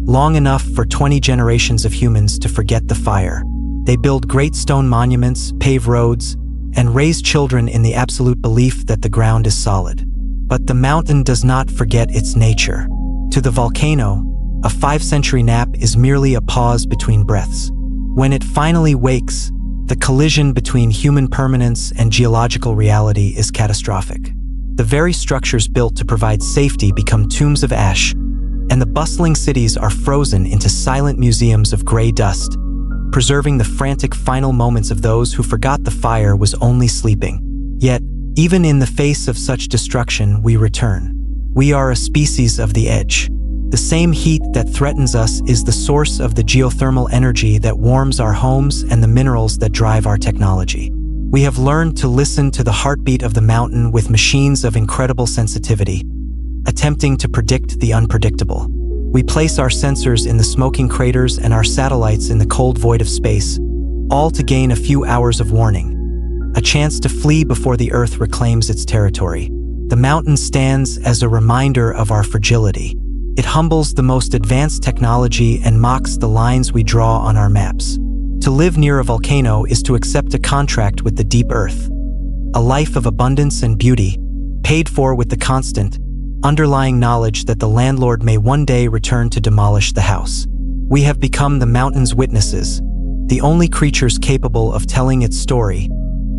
S1: long enough for 20 generations of humans to forget the fire. They build great stone monuments, pave roads, and raise children in the absolute belief that the ground is solid. But the mountain does not forget its nature. To the volcano, a 5-century nap is merely a pause between breaths. When it finally wakes, the collision between human permanence and geological reality is catastrophic. The very structures built to provide safety become tombs of ash, and the bustling cities are frozen into silent museums of gray dust, preserving the frantic final moments of those who forgot the fire was only sleeping. Yet, even in the face of such destruction, we return. We are a species of the edge. The same heat that threatens us is the source of the geothermal energy that warms our homes and the minerals that drive our technology. We have learned to listen to the heartbeat of the mountain with machines of incredible sensitivity, attempting to predict the unpredictable. We place our sensors in the smoking craters and our satellites in the cold void of space, all to gain a few hours of warning, a chance to flee before the Earth reclaims its territory. The mountain stands as a reminder of our fragility. It humbles the most advanced technology and mocks the lines we draw on our maps. To live near a volcano is to accept a contract with the deep earth, a life of abundance and beauty, paid for with the constant, underlying knowledge that the landlord may one day return to demolish the house. We have become the mountain's witnesses, the only creatures capable of telling its story,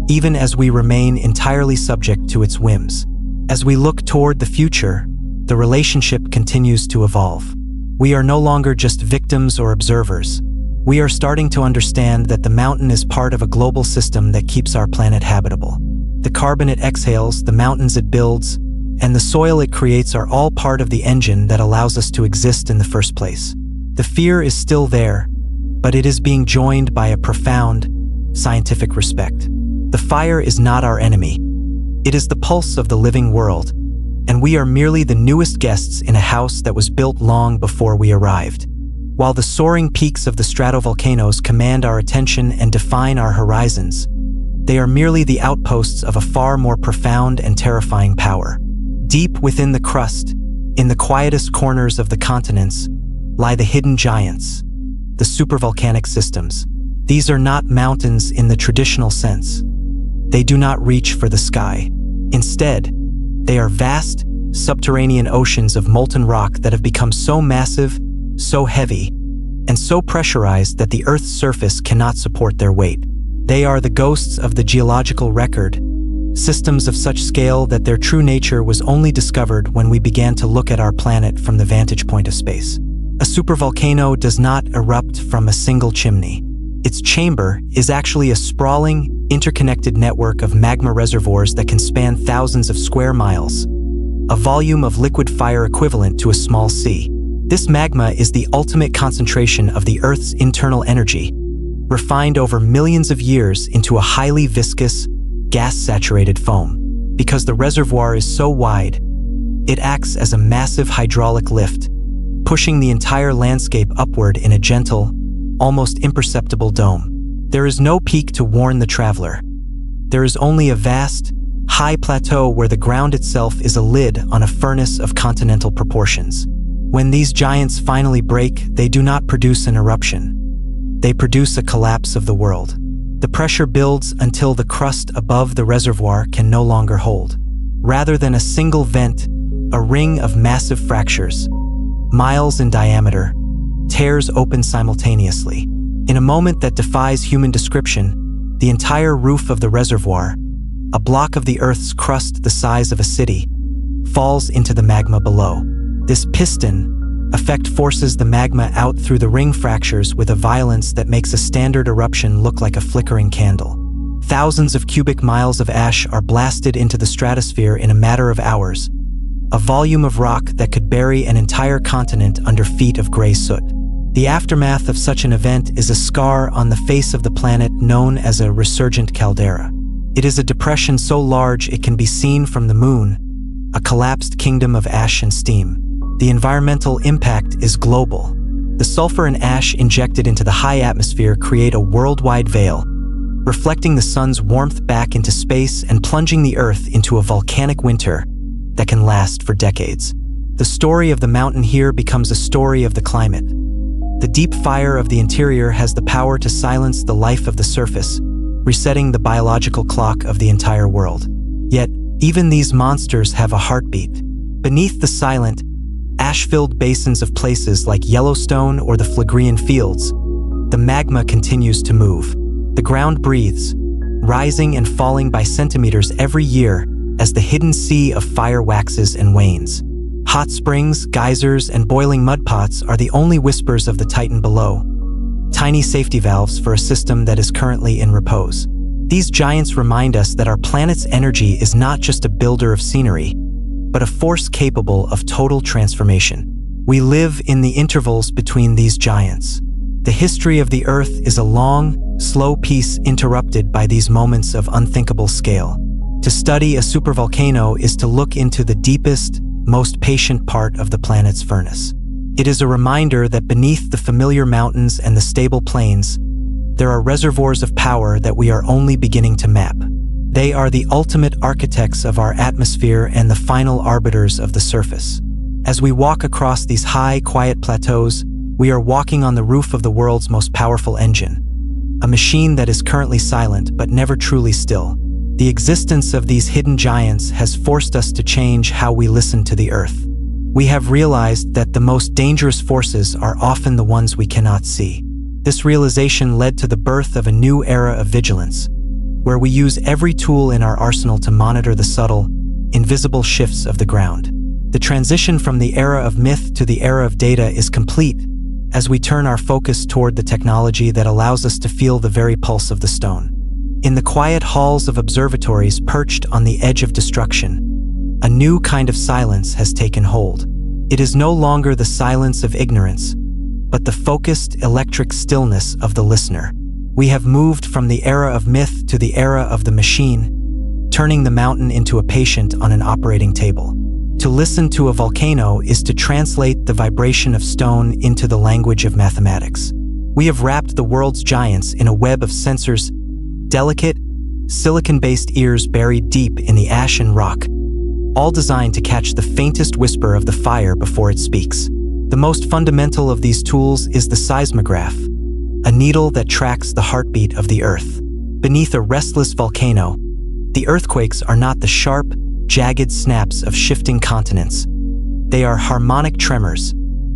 S1: even as we remain entirely subject to its whims. As we look toward the future, the relationship continues to evolve. We are no longer just victims or observers. We are starting to understand that the mountain is part of a global system that keeps our planet habitable. The carbon it exhales, the mountains it builds, and the soil it creates are all part of the engine that allows us to exist in the first place. The fear is still there, but it is being joined by a profound, scientific respect. The fire is not our enemy. It is the pulse of the living world, and we are merely the newest guests in a house that was built long before we arrived. While the soaring peaks of the stratovolcanoes command our attention and define our horizons, they are merely the outposts of a far more profound and terrifying power. Deep within the crust, in the quietest corners of the continents, lie the hidden giants, the supervolcanic systems. These are not mountains in the traditional sense. They do not reach for the sky. Instead, they are vast, subterranean oceans of molten rock that have become so massive, so heavy, and so pressurized that the Earth's surface cannot support their weight. They are the ghosts of the geological record, systems of such scale that their true nature was only discovered when we began to look at our planet from the vantage point of space. A supervolcano does not erupt from a single chimney. Its chamber is actually a sprawling, interconnected network of magma reservoirs that can span thousands of square miles, a volume of liquid fire equivalent to a small sea. This magma is the ultimate concentration of the Earth's internal energy, refined over millions of years into a highly viscous, gas-saturated foam. Because the reservoir is so wide, it acts as a massive hydraulic lift, pushing the entire landscape upward in a gentle, almost imperceptible dome. There is no peak to warn the traveler. There is only a vast, high plateau where the ground itself is a lid on a furnace of continental proportions. When these giants finally break, they do not produce an eruption. They produce a collapse of the world. The pressure builds until the crust above the reservoir can no longer hold. Rather than a single vent, a ring of massive fractures, miles in diameter, tears open simultaneously. In a moment that defies human description, the entire roof of the reservoir, a block of the Earth's crust the size of a city, falls into the magma below. This piston effect forces the magma out through the ring fractures with a violence that makes a standard eruption look like a flickering candle. Thousands of cubic miles of ash are blasted into the stratosphere in a matter of hours, a volume of rock that could bury an entire continent under feet of gray soot. The aftermath of such an event is a scar on the face of the planet known as a resurgent caldera. It is a depression so large it can be seen from the moon, a collapsed kingdom of ash and steam. The environmental impact is global. The sulfur and ash injected into the high atmosphere create a worldwide veil, reflecting the sun's warmth back into space and plunging the Earth into a volcanic winter that can last for decades. The story of the mountain here becomes a story of the climate. The deep fire of the interior has the power to silence the life of the surface, resetting the biological clock of the entire world. Yet, even these monsters have a heartbeat. Beneath the silent, ash-filled basins of places like Yellowstone or the Phlegrean Fields, the magma continues to move. The ground breathes, rising and falling by centimeters every year as the hidden sea of fire waxes and wanes. Hot springs, geysers, and boiling mud pots are the only whispers of the Titan below, tiny safety valves for a system that is currently in repose. These giants remind us that our planet's energy is not just a builder of scenery, but a force capable of total transformation. We live in the intervals between these giants. The history of the Earth is a long, slow piece interrupted by these moments of unthinkable scale. To study a supervolcano is to look into the deepest, most patient part of the planet's furnace. It is a reminder that beneath the familiar mountains and the stable plains, there are reservoirs of power that we are only beginning to map. They are the ultimate architects of our atmosphere and the final arbiters of the surface. As we walk across these high, quiet plateaus, we are walking on the roof of the world's most powerful engine, a machine that is currently silent but never truly still. The existence of these hidden giants has forced us to change how we listen to the Earth. We have realized that the most dangerous forces are often the ones we cannot see. This realization led to the birth of a new era of vigilance, where we use every tool in our arsenal to monitor the subtle, invisible shifts of the ground. The transition from the era of myth to the era of data is complete as we turn our focus toward the technology that allows us to feel the very pulse of the stone. In the quiet halls of observatories perched on the edge of destruction, a new kind of silence has taken hold. It is no longer the silence of ignorance, but the focused electric stillness of the listener. We have moved from the era of myth to the era of the machine, turning the mountain into a patient on an operating table. To listen to a volcano is to translate the vibration of stone into the language of mathematics. We have wrapped the world's giants in a web of sensors, delicate, silicon-based ears buried deep in the ash and rock, all designed to catch the faintest whisper of the fire before it speaks. The most fundamental of these tools is the seismograph, a needle that tracks the heartbeat of the Earth. Beneath a restless volcano, the earthquakes are not the sharp, jagged snaps of shifting continents. They are harmonic tremors,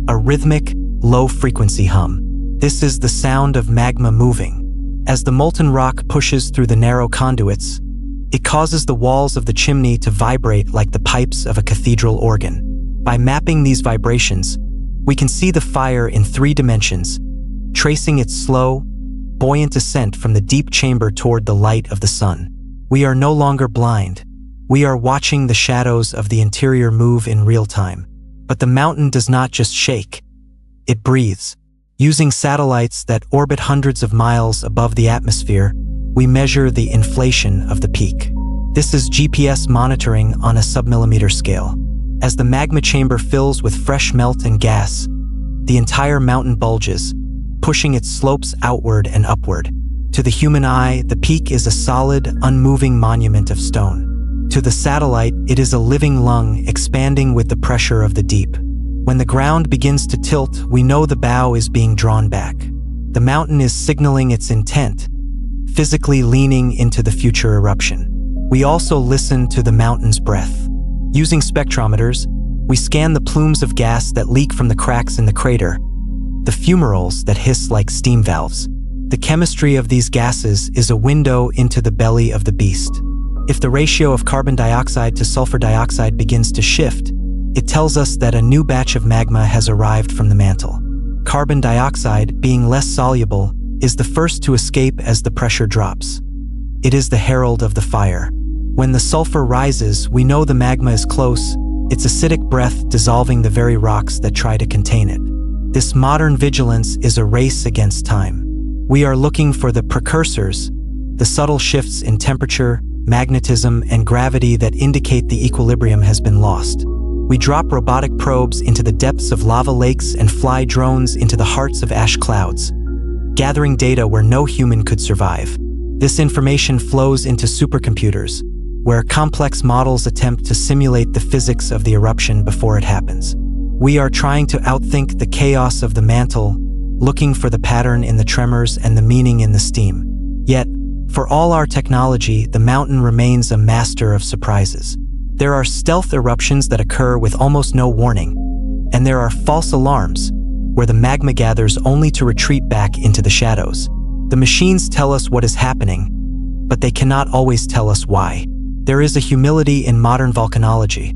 S1: a rhythmic, low-frequency hum. This is the sound of magma moving. As the molten rock pushes through the narrow conduits, It causes the walls of the chimney to vibrate like the pipes of a cathedral organ. By mapping these vibrations, we can see the fire in 3 dimensions, tracing its slow, buoyant ascent from the deep chamber toward the light of the sun. We are no longer blind. We are watching the shadows of the interior move in real time. But the mountain does not just shake. It breathes. Using satellites that orbit hundreds of miles above the atmosphere, we measure the inflation of the peak. This is GPS monitoring on a submillimeter scale. As the magma chamber fills with fresh melt and gas, the entire mountain bulges, pushing its slopes outward and upward. To the human eye, the peak is a solid, unmoving monument of stone. To the satellite, it is a living lung expanding with the pressure of the deep. When the ground begins to tilt, we know the bow is being drawn back. The mountain is signaling its intent, physically leaning into the future eruption. We also listen to the mountain's breath. Using spectrometers, we scan the plumes of gas that leak from the cracks in the crater, the fumaroles that hiss like steam valves. The chemistry of these gases is a window into the belly of the beast. If the ratio of carbon dioxide to sulfur dioxide begins to shift, it tells us that a new batch of magma has arrived from the mantle. Carbon dioxide, being less soluble, is the first to escape as the pressure drops. It is the herald of the fire. When the sulfur rises, we know the magma is close, its acidic breath dissolving the very rocks that try to contain it. This modern vigilance is a race against time. We are looking for the precursors, the subtle shifts in temperature, magnetism, and gravity that indicate the equilibrium has been lost. We drop robotic probes into the depths of lava lakes and fly drones into the hearts of ash clouds, gathering data where no human could survive. This information flows into supercomputers, where complex models attempt to simulate the physics of the eruption before it happens. We are trying to outthink the chaos of the mantle, looking for the pattern in the tremors and the meaning in the steam. Yet, for all our technology, the mountain remains a master of surprises. There are stealth eruptions that occur with almost no warning, and there are false alarms, where the magma gathers only to retreat back into the shadows. The machines tell us what is happening, but they cannot always tell us why. There is a humility in modern volcanology,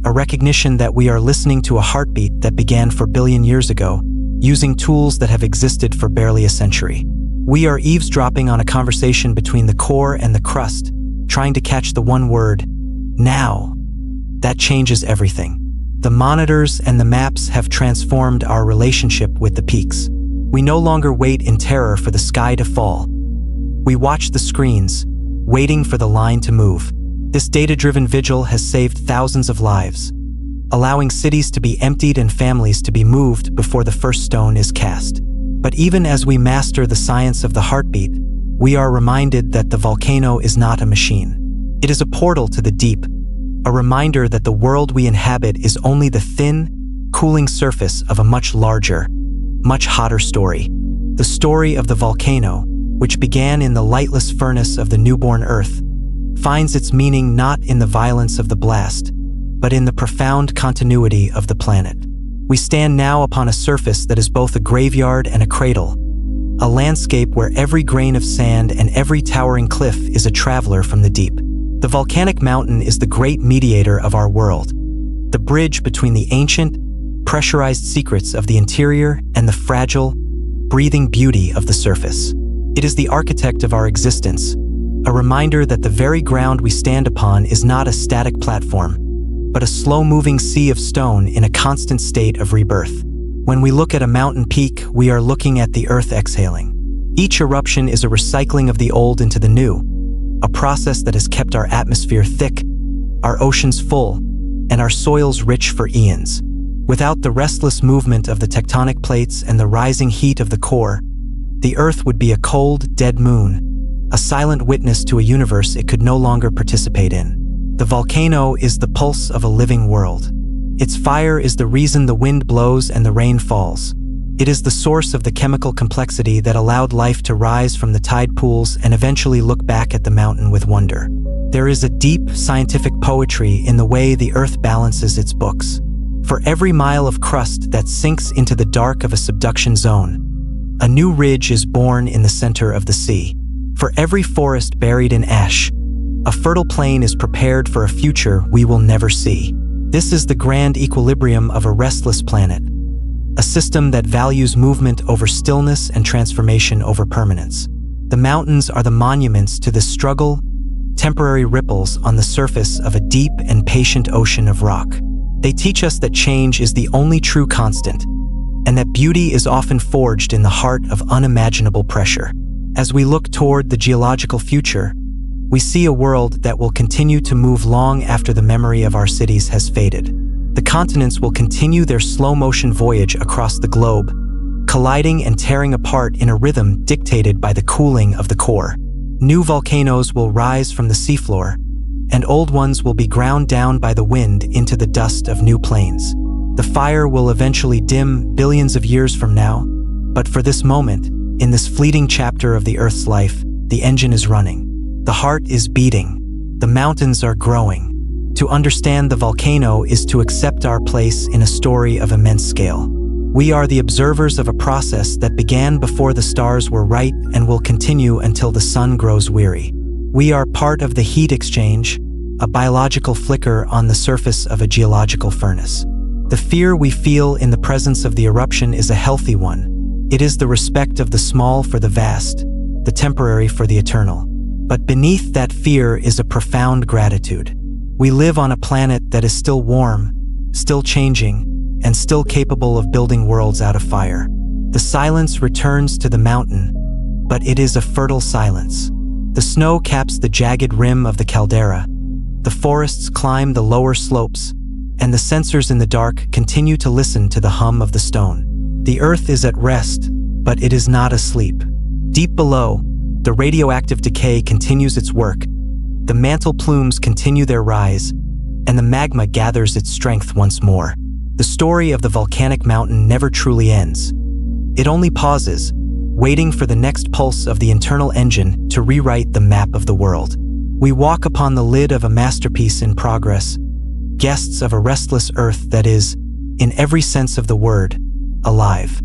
S1: a recognition that we are listening to a heartbeat that began 4 billion years ago, using tools that have existed for barely a century. We are eavesdropping on a conversation between the core and the crust, trying to catch the one word, now. That changes everything. The monitors and the maps have transformed our relationship with the peaks. We no longer wait in terror for the sky to fall. We watch the screens, waiting for the line to move. This data-driven vigil has saved thousands of lives, allowing cities to be emptied and families to be moved before the first stone is cast. But even as we master the science of the heartbeat, we are reminded that the volcano is not a machine. It is a portal to the deep, a reminder that the world we inhabit is only the thin, cooling surface of a much larger, much hotter story. The story of the volcano, which began in the lightless furnace of the newborn Earth, finds its meaning not in the violence of the blast, but in the profound continuity of the planet. We stand now upon a surface that is both a graveyard and a cradle, a landscape where every grain of sand and every towering cliff is a traveler from the deep. The volcanic mountain is the great mediator of our world, the bridge between the ancient, pressurized secrets of the interior and the fragile, breathing beauty of the surface. It is the architect of our existence, a reminder that the very ground we stand upon is not a static platform, but a slow-moving sea of stone in a constant state of rebirth. When we look at a mountain peak, we are looking at the earth exhaling. Each eruption is a recycling of the old into the new, a process that has kept our atmosphere thick, our oceans full, and our soils rich for eons. Without the restless movement of the tectonic plates and the rising heat of the core, the Earth would be a cold, dead moon, a silent witness to a universe it could no longer participate in. The volcano is the pulse of a living world. Its fire is the reason the wind blows and the rain falls. It is the source of the chemical complexity that allowed life to rise from the tide pools and eventually look back at the mountain with wonder. There is a deep scientific poetry in the way the Earth balances its books. For every mile of crust that sinks into the dark of a subduction zone, a new ridge is born in the center of the sea. For every forest buried in ash, A fertile plain is prepared for a future we will never see. This is the grand equilibrium of a restless planet, a system that values movement over stillness and transformation over permanence. The mountains are the monuments to this struggle, temporary ripples on the surface of a deep and patient ocean of rock. They teach us that change is the only true constant, and that beauty is often forged in the heart of unimaginable pressure. As we look toward the geological future, we see a world that will continue to move long after the memory of our cities has faded. The continents will continue their slow-motion voyage across the globe, colliding and tearing apart in a rhythm dictated by the cooling of the core. New volcanoes will rise from the seafloor, and old ones will be ground down by the wind into the dust of new plains. The fire will eventually dim billions of years from now, but for this moment, in this fleeting chapter of the Earth's life, the engine is running. The heart is beating. The mountains are growing. To understand the volcano is to accept our place in a story of immense scale. We are the observers of a process that began before the stars were right and will continue until the sun grows weary. We are part of the heat exchange, a biological flicker on the surface of a geological furnace. The fear we feel in the presence of the eruption is a healthy one. It is the respect of the small for the vast, the temporary for the eternal. But beneath that fear is a profound gratitude. We live on a planet that is still warm, still changing, and still capable of building worlds out of fire. The silence returns to the mountain, but it is a fertile silence. The snow caps the jagged rim of the caldera. The forests climb the lower slopes, and the sensors in the dark continue to listen to the hum of the stone. The earth is at rest, but it is not asleep. Deep below, the radioactive decay continues its work. The mantle plumes continue their rise, and the magma gathers its strength once more. The story of the volcanic mountain never truly ends. It only pauses, waiting for the next pulse of the internal engine to rewrite the map of the world. We walk upon the lid of a masterpiece in progress, guests of a restless earth that is, in every sense of the word, alive.